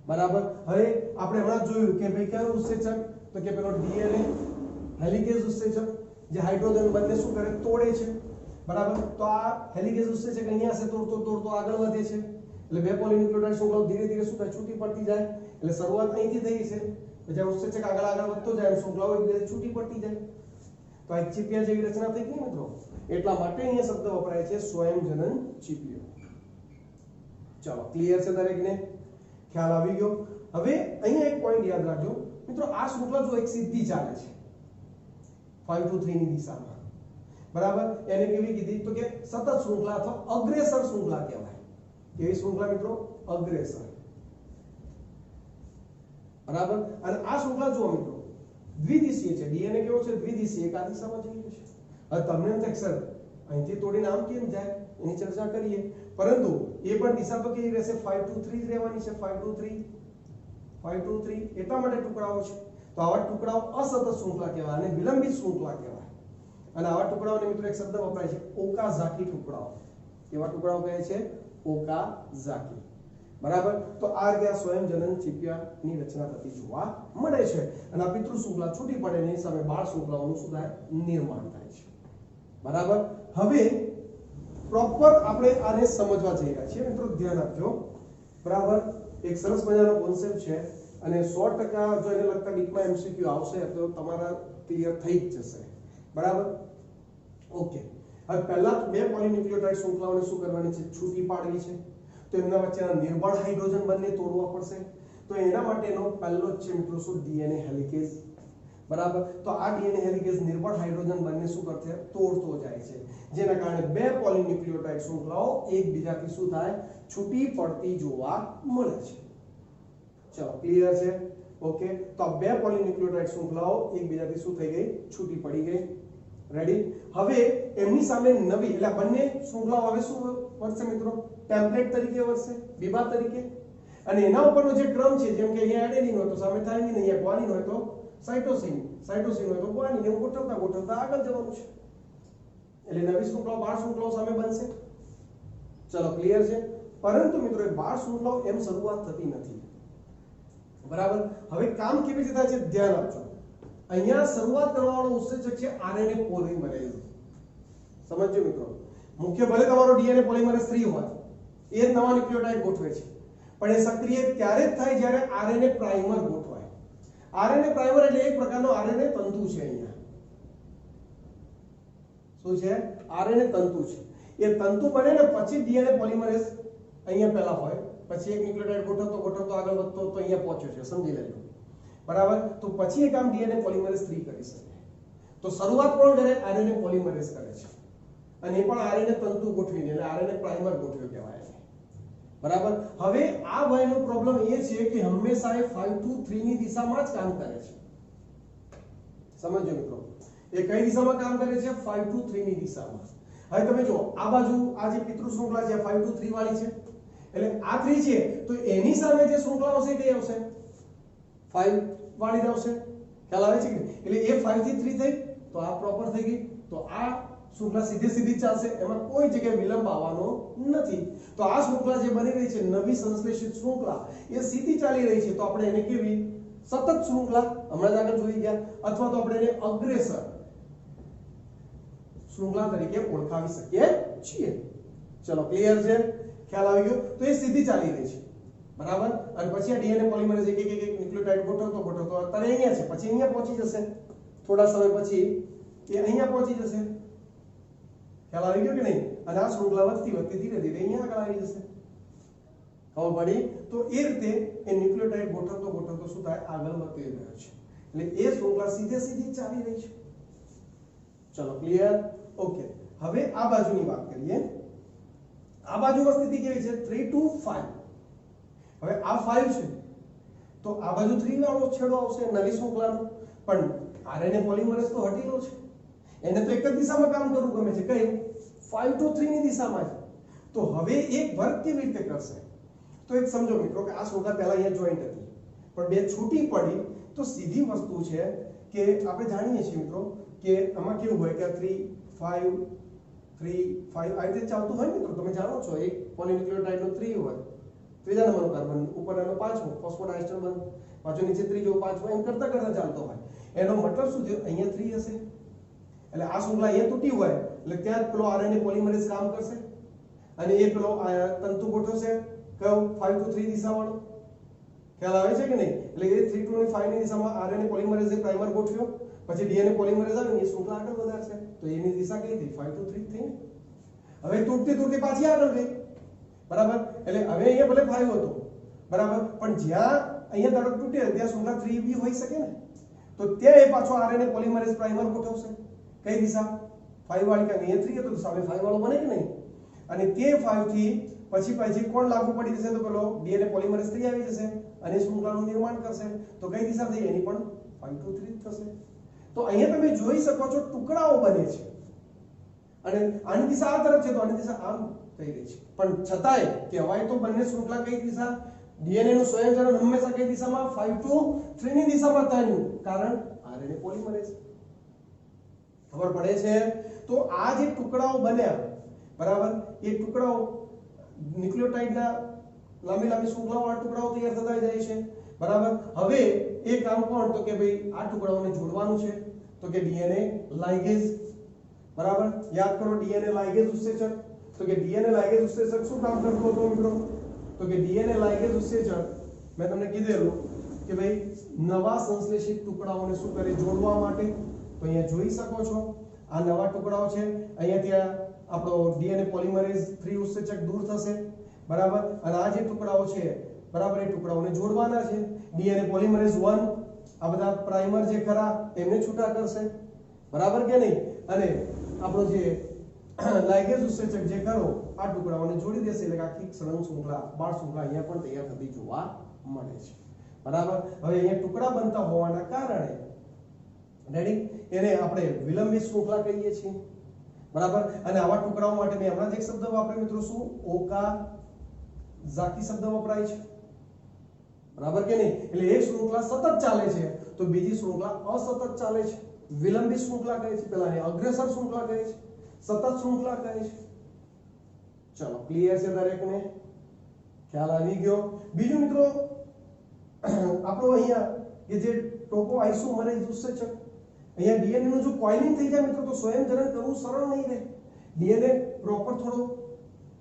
S1: બરાબર. હવે આપણે હમણાં જોયું કે ભાઈ કયો ઉત્સેચક, તો કે પેલો ડીએનએ હેલિકેઝ ઉત્સેચક જે હાઇડ્રોજન બંને શું કરે? તોડે છે, બરાબર. તો આ હેલિકેઝ ઉત્સેચક અહીંયા હશે, તોડતો આગળ વધે છે, એટલે બે પોલીન્યુક્લિયોટાઇડ શૃંખલાઓ ધીરે ધીરે શું થાય? છૂટી પડતી જાય. એટલે શરૂઆત અહીંથી થઈ છે, પછી ઉત્સેચક આગળ વધતો જાય, શૃંખલાઓ એકબીજાથી છૂટી પડતી જાય, તો આ ચીપિયા જેવી રચના થઈ ગઈ મિત્રો. એટલા માટે અહીંયા શબ્દ વપરાય છે સ્વયંજનન ચીપિયો. ચાલો, ક્લિયર છે દરેકને? ખ્યાલ આવી ગયો? હવે અહીંયા એક પોઈન્ટ યાદ રાખજો મિત્રો, આ શૃંખલા જો એક સીધી ચાલે છે 5 to 3 ની દિશામાં, બરાબર. એને કેવી કીધી? તો કે સતત શૃંખલા અથવા અગ્રેસર શૃંખલા કહેવાય. કેવી શૃંખલા મિત્રો? અગ્રેસર, બરાબર. અને આ શૃંખલા જુઓ મિત્રો દ્વિદિશીય છે. ડીએનએ કેવો છે? દ્વિદિશીય, એક આ દિશામાં જઈ રહ્યું છે. હવે તમને એમ થાય સર અહીંથી તોડીને આમ કેમ જાય, એની ચર્ચા કરીએ, પરંતુ એ પણ દિશા તો કેવી રહેશે? 5 to 3 જ રહેવાની છે. 5 to 3 એટલા માટે ટુકડાઓ છે. તો આવા ટુકડાઓ અસતત શૃંખલા કહેવાય અને વિલંબિત શૃંખલા કહેવાય. અને આવા ટુકડાઓને મિત્રો એક શબ્દ વપરાય છે ઓકાઝાકી ટુકડાઓ. કેવા ટુકડાઓ કહે છે? ઓકાઝાકી, બરાબર. તો આ રીતે આ સ્વયંજનન ચીપિયાની રચના થતી જોવા મળે છે અને આ પિતૃ શૃંખલા છૂટી પડે એની સામે બાળ શૃંખલાઓનું શું થાય? નિર્માણ થાય છે, બરાબર. હવે પ્રોપર આપણે આને સમજવા જઈ રહ્યા છીએ મિત્રો, ધ્યાન આપજો, બરાબર. એક સરસ મજાનો કોન્સેપ્ટ છે અને 100% જો એને લગતા ડીપમાં એમસીક્યુ આવશે તો તમારા ક્લિયર થઈ જ જશે, બરાબર. ઓકે, હવે પહેલા બે પોલીન્યુક્લિયોટાઇડ શૃંખલાઓને શું કરવાની છે? છૂટી પાડવી છે. તો એમના વચ્ચેના નિર્બળ હાઇડ્રોજન બંને તોડવા પડશે. તો એના માટેનો પહેલો જ છે મિત્રો શું? ડીએનએ હેલિકેઝ, બરાબર. તો આ ડીએનએ હેલિકેઝ નિર્બળ હાઇડ્રોજન બંને શું કરશે? તોડતો જાય છે, જેના કારણે બે પોલીન્યુક્લિયોટાઇડ શૃંખલાઓ એકબીજાથી શું થાય? છૂટી પડતી જોવા મળે છે. ચલો, ક્લિયર છે? ઓકે, તો આ બે પોલીન્યુક્લિયોટાઇડ શૃંખલાઓ એકબીજાથી શું થઈ ગઈ? છૂટી પડી ગઈ. રેડી? હવે એમની સામે નવી એટલે બંને શૃંખલાઓ હવે શું વર્તશે મિત્રો? ટેમ્પલેટ તરીકે વર્તશે, વિભાગ તરીકે. અને એના ઉપરનો જે ક્રમ છે, જેમ કે અહીંયા એડેનિન હોય તો સામે થાઇમિન, અહીંયા ગ્વાનિન હોય તો સાઇટોસિન, સાઇટોસિન હોય તો ગ્વાનિન, એવું ગોઠવતા આગળ જવાનું છે. એટલે નવી શૃંખલાઓ બાળ શૃંખલાઓ સામે બનશે. ચલો, ક્લિયર છે? પરંતુ મિત્રો એ બાળ શૃંખલાઓ એમ શરૂઆત થતી નથી, બરાબર. હવે કામ કેવી રીતે થાય છે? ધ્યાન આપજો. અહીંયા શરૂઆત કરવાનો ઉત્સેચક છે આરએનએ પોલિમરેઝ. સમજજો મિત્રો, મુખ્ય ભલે તમારો ડીએનએ પોલિમરેઝ 3 હોય, એ જ નવા ન્યુક્લિયોટાઇડ ગોઠવે છે, પણ એ સક્રિય ત્યારે જ થાય જ્યારે આરએનએ પ્રાઇમર ગોઠવાય. આરએનએ પ્રાઇમર એટલે એક પ્રકારનો આરએનએ તંતુ છે. અહીંયા શું છે? આરએનએ તંતુ છે. એ તંતુ બને ને પછી ડીએનએ પોલિમરેઝ અહીંયા પહેલા હોય, પછી એક ન્યુક્લિયોટાઇડ ગોઠવતો આગળ વધતો તો અહીંયા પહોંચ્યો છે, સમજી લેજો, બરાબર. તો પછી એ કામ ડીએનએ પોલિમરેઝ 3 કરી શકે. તો શરૂઆત કોણ કરે? આરએનએ પોલિમરેઝ કરે છે, અને એ પણ આરએનએ તંતુ ગોઠવીને, એટલે આરએનએ પ્રાઇમર ગોઠવ્યો કહેવાય છે, બરાબર. હવે આ ભાઈનો પ્રોબ્લેમ એ છે કે હંમેશા એ 5 to 3 ની દિશામાં જ કામ કરે છે. સમજો મિત્રો, એ કઈ દિશામાં કામ કરે છે? 5 to 3 ની દિશામાં. હવે તમે જો આ બાજુ આ જે પિતૃ શૃંખલા છે 5 to 3 વાળી છે, એટલે આ 3 છે તો એની સામે જે શૃંખલા આવશે કઈ આવશે? 5 વાળી જ આવશે. ખ્યાલ આવે છે કે? એટલે એ 5 થી 3 થઈ તો આ પ્રોપર થઈ ગઈ. તો આ શૃંખલા સીધી સીધી ચાલશે, એમાં કોઈ જગ્યાએ વિલંબ આવવાનો નથી. તો આ શૃંખલા જે બની રહી છે નવી સંશ્લેષિત શૃંખલા એ સીધી ચાલી રહી છે, તો આપણે એને કેવી સતત શૃંખલા હમણાં જ આગળ જોઈ ગયા, અથવા તો આપણે એને અગ્રેસર શૃંખલા તરીકે ઓળખાવી શકીએ છીએ. ચલો ક્લિયર છે, ખ્યાલ આવી ગયો. તો એ સીધી ચાલી રહી છે, બરાબર. અને પછી આ ડીએનએ પોલિમરેઝ એક ન્યુક્લિયોટાઇડ ગોઠવતો અત્યારે અહીંયા છે, પછી અહીંયા પહોંચી જશે, થોડા સમય પછી એ અહીંયા પહોંચી જશે. ખ્યાલ આવી ગયો કે નહીં? અને આ શૃંખલા વધતી ધીરે ધીરે અહીંયા આગળ આવી જશે. ખબર પડી? તો એ રીતે એ ન્યુક્લિયોટાઇડ ગોઠવતો શું થાય, આગળ વધતી રહ્યો છે. એટલે એ શૃંખલા સીધી ચાલી રહી છે. ચલો ક્લિયર, ઓકે. હવે આ બાજુની વાત કરીએ. આ બાજુમાં સ્થિતિ કેવી છે? 3 to 5. હવે આ 5 છે, તો આ બાજુ 3 વાળો છેડો આવશે નવી શૃંખલાનો, પણ આરએનએ પોલિમરેઝ તો હટેલો છે, એને તો એક જ દિશામાં કામ કરવું ગમે છે. કઈ? 5 to 3 ની દિશામાં છે. તો હવે એક વર્ક કેવી રીતે કરશે? તો એક સમજો મિત્રો કે આ શૃંખલા પહેલા અહીંયા જોઈન્ટ હતી, પણ બે છૂટી પડી. તો સીધી વસ્તુ છે કે આપણે જાણીએ છીએ મિત્રો કે આમાં કેવું હોય કે 3 5 3 5 આ રીતે ચાલતું હોય ને. તો તમે જાણો છો એક પોલિન્યુક્લિયોટાઇડનો 3 હોય, ત્રીજા નંબરનો કાર્બન, ઉપર એનો 5મો ફોસ્ફોડાયસ્ટર બન, પાછો નીચે ત્રીજો 5મો, એમ કરતા કરતા ચાલતો હોય. એનો મતલબ શું થયો? અહીંયા 3 હશે, એટલે આ શૃંખલા અહીંયા તૂટી હોય એટલે ત્યાં પેલો આરએનએ પોલિમરેઝ કામ કરશે અને એ પેલો તંતુ ગોઠવશે કયો? 5 to 3 દિશાવાળો. ખ્યાલ આવે છે કે નહીં? એટલે એ 3 to 5 ની દિશામાં આરએનએ પોલિમરેઝ એ પ્રાઇમર ગોઠવ્યો, પછી ડીએનએ પોલિમરેઝ આવે ને એ શૃંખલા આગળ વધારશે. તો એની દિશા કઈ થઈ? 5 to 3 થઈ. હવે તૂટતી પાછી આગળ ગઈ, બરાબર. એટલે હવે અહીંયા ભલે 5 હતો, બરાબર, પણ જ્યાં અહીંયા ધારો તૂટે ત્યાં શૃંખલા 3b હોઈ શકે ને. તો ત્યાં એ પાછો આરએનએ પોલિમરેઝ પ્રાઇમર ગોઠવશે. કઈ દિશા? 5 વાળી. કે અહીંયા 3 હતો તો સામે 5 વાળો બને કે નહીં? અને તે 5 થી પછી કોણ લાગુ પડી જશે? તો પેલો ડીએનએ પોલિમરેઝ 3 આવી જશે અને શૃંખલાનું નિર્માણ કરશે. તો કઈ દિશા થઈ? એની પણ 5 to 3 થશે. તો અહીંયા તમે જોઈ શકો છો ટુકડાઓ બને છે અને આની દિશા આ તરફ છે, તો આની દિશા આમ થઈ રહી છે. પણ છતાંય કહેવાય તો બંને શૃંખલા કઈ દિશા? ડીએનએ નું સ્વયંચલન હંમેશા કઈ દિશામાં? 5 to 3 ની દિશામાં થયું, કારણ આરએનએ પોલિમરેઝ. ખબર પડે છે? તો આ જે ટુકડાઓ બન્યા, બરાબર, એ ટુકડાઓ ન્યુક્લિયોટાઇડના લાંબી શૃંખલાવાળા ટુકડાઓ તૈયાર થતા જાય છે, બરાબર. હવે એ કામ કોણ? તો કે ભાઈ આ ટુકડાઓને જોડવાનું છે, તો કે ડીએનએ લાઇગેઝ, બરાબર. યાદ કરો ડીએનએ લાઇગેઝ ઉત્સેચક. તો કે ડીએનએ લાઇગેઝ ઉત્સેચક શું કામ કરતો હતો મિત્રો? તો કે ડીએનએ લાઇગેઝ ઉત્સેચક મેં તમને કીધેલું કે ભાઈ નવા સંશ્લેષિત ટુકડાઓને શું કરે? જોડવા માટે. તો અહીંયા જોઈ શકો છો આ નવા ટુકડાઓ છે, અહીંયાથી આપણો ડીએનએ પોલિમરેઝ 3 ઉત્સેચક દૂર થશે, બરાબર. અને આ જે ટુકડાઓ છે, બરાબર, એ ટુકડાઓને જોડવાના છે. ડીએનએ પોલિમરેઝ 1 આ બધા પ્રાઇમર જે ખરા એમને છૂટા કરશે, બરાબર કે નહીં? અને આપણો જે લાઇગેઝ ઉત્સેચક જે ખરો આ ટુકડાઓને જોડી દેશે, એટલે આખી સળંગ શૃંખલા, બાળ શૃંખલા અહીંયા પણ તૈયાર થતી જોવા મળે છે, બરાબર. હવે અહીંયા ટુકડા બનતા હોવાના કારણે રેડી એને આપણે વિલંબિત શૃંખલા કહીએ છીએ, બરાબર. અને આવા ટુકડાઓ માટે મેં હમણાં જ એક શબ્દ વાપર્યો મિત્રો, શું? ઓકાઝાકી શબ્દ વપરાય છે, બરાબર કે નહીં? એટલે એક શૃંખલા સતત ચાલે છે તો બીજી શૃંખલા અસતત ચાલે છે. વિલંબિત શૃંખલા કહે છે, પેલાને અગ્રેસર શૃંખલા કહે છે, સતત શૃંખલા કહે છે. ચલો ક્લિયર છે દરેકને? ખ્યાલ આવી ગયો? બીજું મિત્રો આપણો અહીંયા કે જે ટોપોઆઇસોમરેઝ ઉત્સેચક, અહીંયા ડીએનએ નું જો કોઇલિંગ થઈ જાય મિત્રો તો સ્વયંજનન કરવું સરળ નહીં રહે. ડીએનએ પ્રોપર થોડો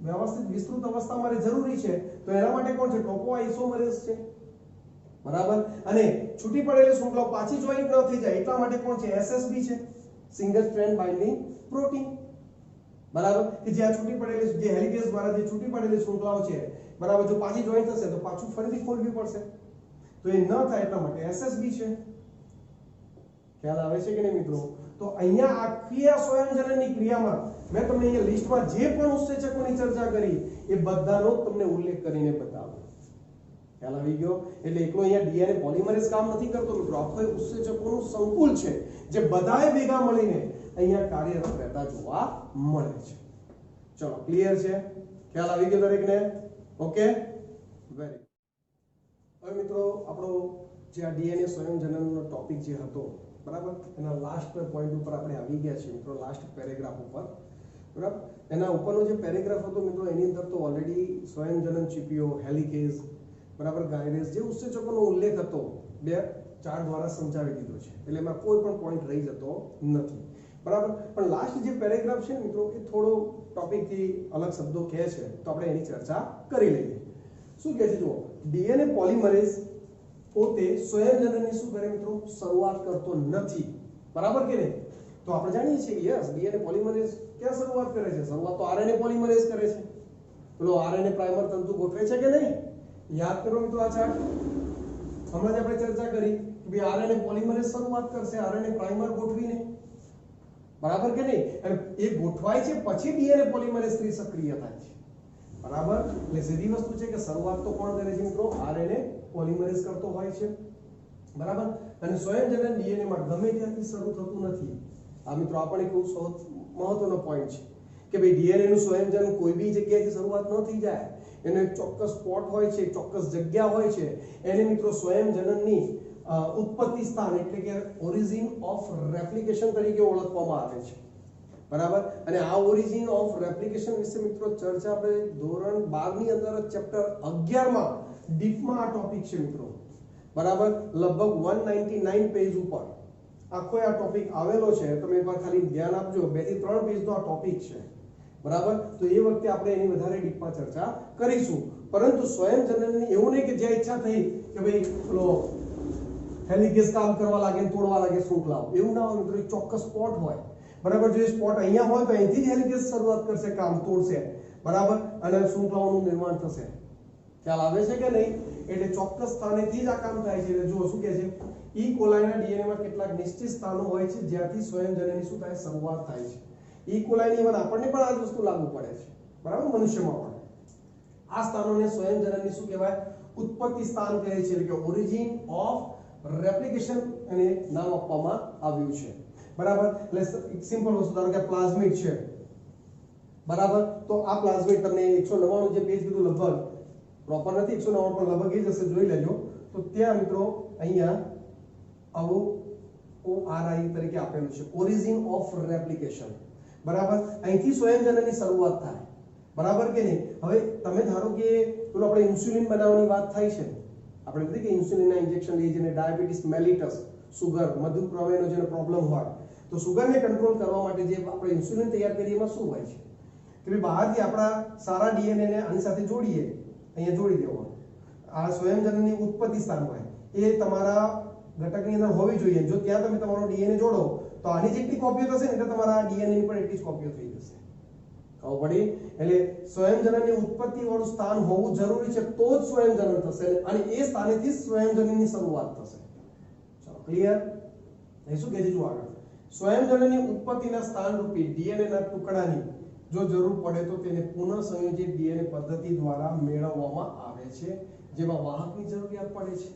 S1: વ્યવસ્થિત વિસ્તૃત અવસ્થામાં રહે જરૂરી છે. તો એના માટે કોણ છે? ટોપોઆઇસોમરેઝ છે, બરાબર. અને છૂટી પડેલી શૃંખલાઓ પાછી જોઈન્ટ ન થઈ જાય એટલા માટે કોણ છે? એસએસબી છે, સિંગલ સ્ટ્રેન્ડ બાઇન્ડિંગ પ્રોટીન, બરાબર. કે જે આ છૂટી પડેલી જે હેલિકેઝ દ્વારા જે છૂટી પડેલી શૃંખલાઓ છે, બરાબર, જો પાછી જોઈન્ટ થશે તો પાછું ફરીથી ખોલવી પડશે. તો એ ન થાય એટલા માટે એસએસબી છે. ખ્યાલ આવે છે કે નહીં મિત્રો? તો અહીંયા આખી આ સ્વયંજનનની ક્રિયામાં મેં તમને અહીંયા લિસ્ટમાં જે પણ ઉત્સેચકોની ચર્ચા કરી એ બધાનો તમને ઉલ્લેખ કરીને બતાવ્યો. ખ્યાલ આવી ગયો? એટલે એકલો અહીંયા ડીએનએ પોલિમરેઝ કામ નથી કરતો મિત્રો, આખો ઉત્સેચકોનું સંકુલ છે જે બધાએ ભેગા મળીને અહીંયા કાર્યરત રહેતા જોવા મળે છે. ચલો ક્લિયર છે? ખ્યાલ આવી ગયો દરેકને? Okay, very. હવે મિત્રો આપણો જે આ ડીએનએ સ્વયંજનનનો ટોપિક જે હતો બરાબર, એના લાસ્ટ પોઈન્ટ ઉપર આપણે આવી ગયા છીએ મિત્રો, લાસ્ટ પેરેગ્રાફ ઉપર બરાબર. એના ઉપરનો જે પેરેગ્રાફ હતો મિત્રો, એની અંદર તો ઓલરેડી સ્વયંજનન ચીપીઓ, હેલિકેઝ બરાબર, ગાયરેસ જે ઉત્સેચકોનો ઉલ્લેખ હતો બે ચાર્ટ દ્વારા સમજાવી દીધો છે, એટલે એમાં કોઈ પણ પોઈન્ટ રહી જતો નથી બરાબર. પણ લાસ્ટ જે પેરેગ્રાફ છે મિત્રો, એ થોડો ટોપિકથી અલગ શબ્દો કહે છે, તો આપણે એની ચર્ચા કરી લઈએ. શું કહે છે જુઓ, ડીએનએ પોલિમરેઝ પોતે સ્વયંજનનની શું કરે મિત્રો, શરૂઆત કરતો નથી બરાબર કે નહીં. તો આપણે જાણીએ છીએ કે યસ, ડીએનએ પોલિમરેઝ ક્યાં શરૂઆત કરે છે, શરૂઆત તો આરએનએ પોલિમરેઝ કરે છે. પેલો આરએનએ પ્રાઇમર તંતુ ગોઠવે છે કે નહીં, યાદ કરો મિત્રો આ ચાર્ટ હમણાં જ આપણે ચર્ચા કરી કે ભાઈ આરએનએ પોલિમરેઝ શરૂઆત કરશે આરએનએ પ્રાઇમર ગોઠવીને બરાબર કે નહીં, અને એ ગોઠવાય છે પછી ડીએનએ પોલિમરેઝ સક્રિય થાય છે બરાબર. એટલે સીધી વસ્તુ છે કે શરૂઆત તો કોણ કરે છે મિત્રો, આરએનએ પોલિમરેઝ કરતો હોય છે બરાબર. અને સ્વયંજનન ડીએનએ માં ગમે ત્યાંથી શરૂ થતું નથી. આ મિત્રો આપણે એક મહત્વનો પોઈન્ટ છે કે ભાઈ ડીએનએ નું સ્વયંજનન કોઈ બી જગ્યાએથી શરૂઆત ન થઈ જાય, એનો એક ચોક્કસ સ્પોટ હોય છે, ચોક્કસ જગ્યા હોય છે, એને મિત્રો સ્વયંજનનની ઉત્પત્તિ સ્થાન એટલે કે ઓરિજિન ઓફ રેપ્લિકેશન તરીકે ઓળખવામાં આવે છે બરાબર. અને આ ઓરિજિન ઓફ રેપ્લિકેશન વિશે મિત્રો ચર્ચા આપણે ધોરણ 12 ની અંદર ચેપ્ટર 11 માં ડીપમાં આ ટોપિક છે મિત્રો બરાબર. લગભગ 199 પેજ ઉપર આખો આ ટોપિક આવેલો છે. તમે એકવાર ખાલી ધ્યાન આપજો, 2 થી 3 પેજનો આ ટોપિક છે બરાબર. તો એ વખતે આપણે એની વધારે ડીપમાં ચર્ચા કરીશું. પરંતુ સ્વયંજનનની એવું નહીં કે જે ઈચ્છા થઈ કે ભાઈ પેલો હેલિકેઝ કામ કરવા લાગે ને તોડવા લાગે શૃંખલાઓ, એવું ના હોય મિત્રો. એક ચોક્કસ સ્પોટ હોય બરાબર. જો એ સ્પોટ અહીંયા હોય તો અહીંથી જ હેલિકેઝ શરૂઆત કરશે, કામ તોડશે બરાબર, અને શૃંખલાઓનું નિર્માણ થશે. ખ્યાલ આવે છે કે નહીં? એટલે ચોક્કસ સ્થાનેથી જ આ કામ થાય છે. એટલે જુઓ શું કહે છે, ઈ કોલાઈના ડીએનએ માં કેટલાક નિશ્ચિત સ્થાનો હોય છે જ્યાંથી સ્વયંજનનની શું થાય, શરૂઆત થાય છે. ઈ કોલાઈની ઇવન આપણને પણ આ જ વસ્તુ લાગુ પડે છે બરાબર, મનુષ્યમાં પણ. આ સ્થાનોને સ્વયંજનનની શું કહેવાય, ઉત્પત્તિ સ્થાન કહે છે, એટલે કે ઓરિજિન ઓફ રેપ્લિકેશન એને નામ આપવામાં આવ્યું છે બરાબર. એટલે એક સિમ્પલ વસ્તુ ધારો કે પ્લાઝમિડ છે બરાબર. તો આ પ્લાઝમિડ તમને 199 જે પેજ કીધું લગભગ પ્રોપર નથી 199 પણ લગભગ એ જ હશે, જોઈ લેજો. તો ત્યાં મિત્રો અહીંયા આવું ORI તરીકે આપેલું છે, ઓરિજિન ઓફ રેપ્લિકેશન બરાબર. અહીંથી સ્વયંજનનની શરૂઆત થાય બરાબર કે નહીં. હવે તમે ધારો કે પેલો આપણે ઇન્સ્યુલિન બનાવવાની વાત થાય છે, આપણે કીધું કે ઇન્સ્યુલિનના ઇન્જેક્શન લઈએ જેને ડાયાબિટીસ મેલિટસ, સુગર, મધુપ્રમેહનો જેનો પ્રોબ્લેમ હોય, તો સુગરને કંટ્રોલ કરવા માટે જે આપણે ઇન્સ્યુલિન તૈયાર કરીએ એમાં શું હોય છે કે ભાઈ બહારથી આપણા સારા ડીએનએ ને આની સાથે જોડીએ, અહીંયા જોડી દેવો. આ સ્વયંજનનની ઉત્પત્તિ સ્થાન હોય એ તમારા ઘટકની અંદર હોવી જોઈએ. જો ત્યાં તમે તમારો ડીએનએ જોડો તો આની જેટલી કોપીઓ થશે ને એટલે તમારા ડીએનએ ની પણ એટલી જ કોપીઓ થઈ જશે. ખબર પડી? એટલે સ્વયંજનનની ઉત્પત્તિ વાળું સ્થાન હોવું જરૂરી છે, તો જ સ્વયંજનન થશે, અને એ સ્થાનેથી સ્વયંજનનની શરૂઆત થશે. ચલો ક્લિયર? એ શું કહે છે જો આગળ, સ્વયંજનનની ઉત્પત્તિના સ્થાન રૂપી ડીએનએ ના ટુકડાની જો જરૂર પડે તો તેને પુનઃસંયોજિત ડીએનએ પદ્ધતિ દ્વારા મેળવવામાં આવે છે, જેમાં વાહકની જરૂરિયાત પડે છે.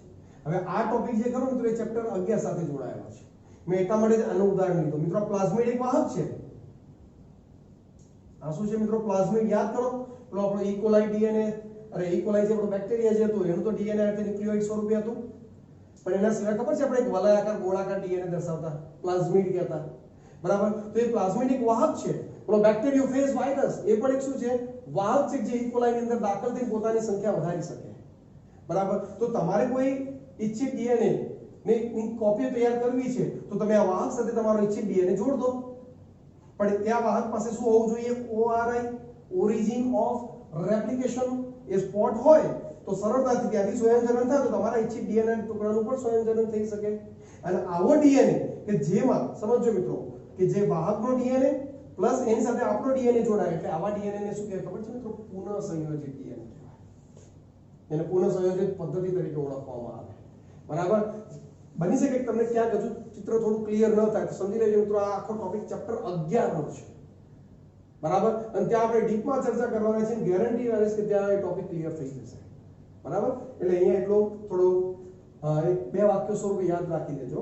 S1: હવે આ ટોપિક જે ખરો મિત્રો એ ચેપ્ટર 11 સાથે જોડાયેલો છે. મેં એટલા માટે જ આનું ઉદાહરણ લીધું મિત્રો. પ્લાઝમિડ એક વાહક છે. આ શું છે મિત્રો, પ્લાઝમિડ. યાદ કરો પેલો આપણો ઈ કોલાઈ ડીએનએ, અરે ઈ કોલાઈ જે આપણો બેક્ટેરિયા જે હતું એનું તો ડીએનએ એટલે ન્યુક્લિયોઇડ સ્વરૂપે હતું, પણ એના સિવાય ખબર છે આપણે એક વલયાકાર ગોળાકાર ડીએનએ દર્શાવતા પ્લાઝમિડ કહેતા બરાબર. તો એ પ્લાઝમિડ એક વાહક છે. પેલો બેક્ટેરિયોફેજ વાયરસ એ પણ એક શું છે, વાહક છે, જે ઈ કોલાઈની અંદર દાખલ થઈને પોતાની સંખ્યા વધારી શકે બરાબર. તો તમારે કોઈ ઇચ્છિત ડીએનએ ની કોપી તૈયાર કરવી છે તો તમે આ વાહક સાથે તમારો ઇચ્છિત ડીએનએ જોડ દો. પણ ત્યાં વાહક પાસે શું હોવું જોઈએ, ORI, origin of replication, A spot હોય તો સરળતાથી ત્યાંથી સ્વયંજનન થાય, તો તમારા ઇચ્છિત ડીએનએ ટુકડાનું પણ સ્વયંજનન થઈ શકે. અને આવો ડીએનએ કે જેમાં સમજો મિત્રો કે જે વાહકનો ડીએનએ પ્લસ એની સાથે આપણો ડીએનએ જોડાય, એટલે આવા ડીએનએ ને શું કહેવાય ખબર છે મિત્રો, પુનઃસંયોજિત ડીએનએ કહેવાય. એને પુનઃસંયોજિત પદ્ધતિ તરીકે ઓળખવામાં આવે બરાબર. બની શકે કે તમને ક્યાંક હજુ ચિત્ર થોડું ક્લિયર ન થાય તો સમજી લેજો મિત્રો, આ આખો ટોપિક ચેપ્ટર 11 નો છે બરાબર. અને ત્યાં આપણે ડીપમાં ચર્ચા કરવાના છે, ગેરંટી આવે છે કે ત્યાં એ ટોપિક ક્લિયર થઈ જશે બરાબર. એટલે અહીંયા એટલો થોડો એક બે વાક્યો સ્વરૂપે યાદ રાખી દેજો.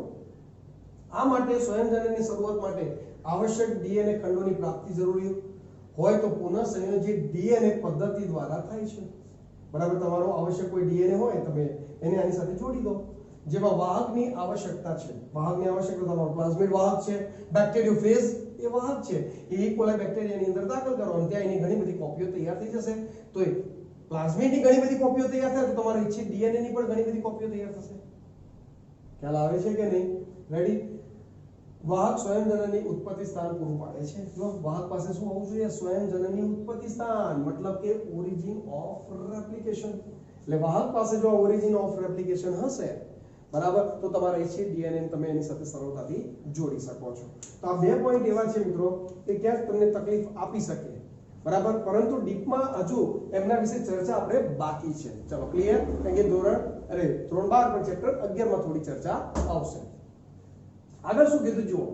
S1: આ માટે સ્વયંજનનની શરૂઆત માટે આવશ્યક ડીએનએ ખંડોની પ્રાપ્તિ જરૂરી હોય તો પુનઃસંયોજિત ડીએનએ પદ્ધતિ દ્વારા થાય છે બરાબર. તમારો આવશ્યક કોઈ ડીએનએ હોય તમે એને આની સાથે જોડી દો જેમાં વાહકની આવશ્યકતા છે. વાહકની આવશ્યકતા તમારો પ્લાઝમિડ વાહક છે, બેક્ટેરિયોફેજ એ વાહક છે. એ કોલાઈ બેક્ટેરિયાની અંદર દાખલ કરો અને ત્યાં એની ઘણી બધી કોપીઓ તૈયાર થઈ જશે. તો એ પ્લાઝમિડની ઘણી બધી કોપીઓ તૈયાર થાય તો તમારે ઈચ્છિત ડીએનએ ની પણ ઘણી બધી કોપીઓ તૈયાર થશે. ખ્યાલ આવે છે કે નહીં? રેડી? વાહક સ્વયંજનની ઉત્પત્તિ સ્થાન પૂરું પાડે છે. જો વાહક પાસે શું હોવું જોઈએ? સ્વયંજનની ઉત્પત્તિ સ્થાન, મતલબ કે ઓરિજિન ઓફ રેપ્લિકેશન. એટલે વાહક પાસે જો ઓરિજિન ઓફ રેપ્લિકેશન હશે, બરાબર, તો તમારા ઈચ્છિત ડીએનએ તમે એની સાથે સરળતાથી જોડી શકો છો. તો આ બે પોઈન્ટ એવા છે મિત્રો કે ક્યાંક તમને તકલીફ આપી શકે, બરાબર, પરંતુ ડીપમાં હજુ એમના વિશે ચર્ચા આપણે બાકી છે. ચલો ક્લિયર? કારણ કે ધોરણ 12 પણ ચેપ્ટર 11 માં થોડી ચર્ચા આવશે. આગળ શું કીધું જુઓ,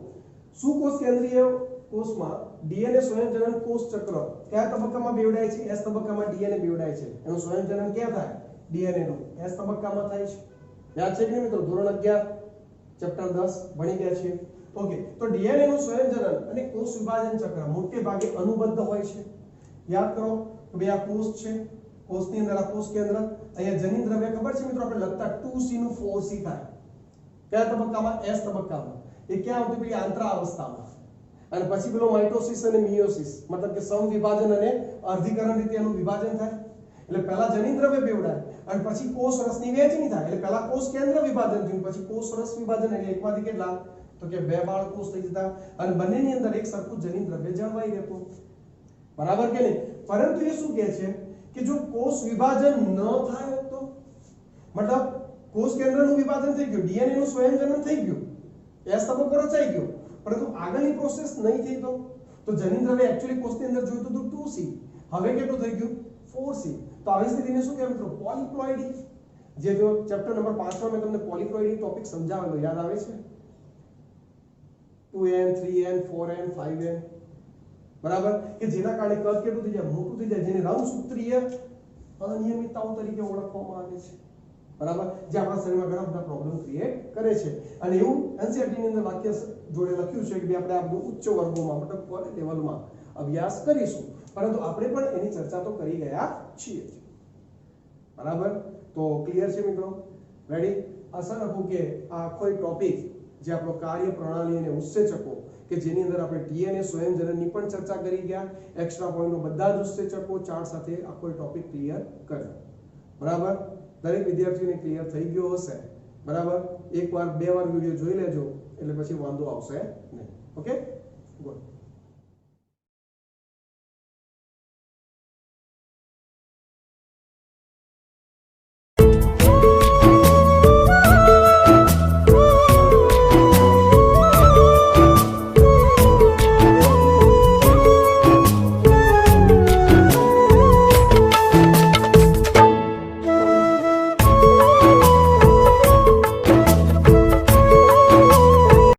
S1: સુકોષ કેન્દ્રીય કોષમાં ડીએનએ સ્વયંજનન કોષ ચક્ર કયા તબક્કામાં બેવડાય છે? એસ તબક્કામાં ડીએનએ બેવડાય છે. એનું સ્વયંજનન ક્યાં થાય? ડીએનએ નું એસ તબક્કામાં થાય છે. યાદ છે કે નહીં મિત્રો? ધોરણ 11 ચેપ્ટર 10 ભણી ગયા છીએ. ઓકે, તો ડીએનએ નું સ્વયંજનન અને કોષ વિભાજન ચક્ર મોટે ભાગે અનુબદ્ધ હોય છે. યાદ કરો કે ભાઈ આ કોષ છે, કોષની અંદર આ કોષ કેન્દ્ર, અહીંયા જનીન દ્રવ્ય ખબર છે મિત્રો આપણે લખતા 2C નું 4C થાય. કયા તબક્કામાં? એસ તબક્કામાં. એ ક્યાં આવતી? પેલી આંતરાવસ્થામાં. અને પછી પેલો માઇટોસિસ અને મિયોસિસ, મતલબ કે સમવિભાજન અને અર્ધીકરણ રીતે એનું વિભાજન થાય. એટલે પહેલા જનીન દ્રવ્ય બેવડાય અને પછી કોષ રસની વહેંચણી થાય. એટલે પહેલા કોષ કેન્દ્ર વિભાજન થયું, પછી કોષ રસ વિભાજન. એટલે એકમાંથી કેટલા? તો કે 2 બાળ કોષ થઈ જતા અને બંનેની અંદર એક સરખું જનીન દ્રવ્ય જળવાઈ રહેતું. બરાબર કે નહીં? પરંતુ એ શું કહે છે કે જો કોષ વિભાજન ન થાય તો, મતલબ કોષ કેન્દ્રનું વિભાજન થઈ ગયું, ડીએનએ નું સ્વયંજનન થઈ ગયું, એસ તબક્કો રચાઈ ગયો, પરંતુ આગળની પ્રોસેસ નહીં થઈ તો જનીન દ્રવ્ય એક્ચ્યુઅલી કોષની અંદર જોઈતું હતું 2C, હવે કેટલું થઈ ગયું? 4C. તો આવી સ્થિતિને શું કહેવાય મિત્રો? પોલિપ્લોઇડી. જે જો ચેપ્ટર નંબર 5 માં મેં તમને પોલિપ્લોઇડી ટોપિક સમજાવેલો, યાદ આવે છે? 2n 3n 4n 5n, બરાબર, કે જેના કારણે કદ કેટલું થઈ જાય? મોટું થઈ જાય, જેને રંગસૂત્રીય અનિયમિતતાઓ તરીકે ઓળખવામાં આવે છે. બરાબર, જે આપણા શરીરમાં ઘણા બધા પ્રોબ્લેમ ક્રિએટ કરે છે. અને એવું એનસીઈઆરટી ની અંદર વાક્ય જોડે લખ્યું છે કે આપણે આ બધું ઉચ્ચ વર્ગોમાં, મતલબ કોલેજ લેવલમાં અભ્યાસ કરીશું, પરંતુ આપણે પણ એની ચર્ચા તો કરી ગયા છીએ. બરાબર, તો ક્લિયર છે મિત્રો? રેડી? આશા રાખું કે આ આખો ટોપિક જે આપણો કાર્ય પ્રણાલી અને ઉત્સેચકો કે જેની અંદર આપણે ડીએનએ સ્વયંજનનની પણ ચર્ચા કરી ગયા, એક્સ્ટ્રા પોઈન્ટો બધા જ ઉત્સેચકો ચાર્ટ સાથે આખો ટોપિક ક્લિયર કર્યો. બરાબર, દરેક વિદ્યાર્થીઓને ક્લિયર થઈ ગયો હશે. બરાબર, એકવાર બે વાર વિડિયો જોઈ લેજો એટલે પછી વાંધો આવશે નહીં. Okay, good.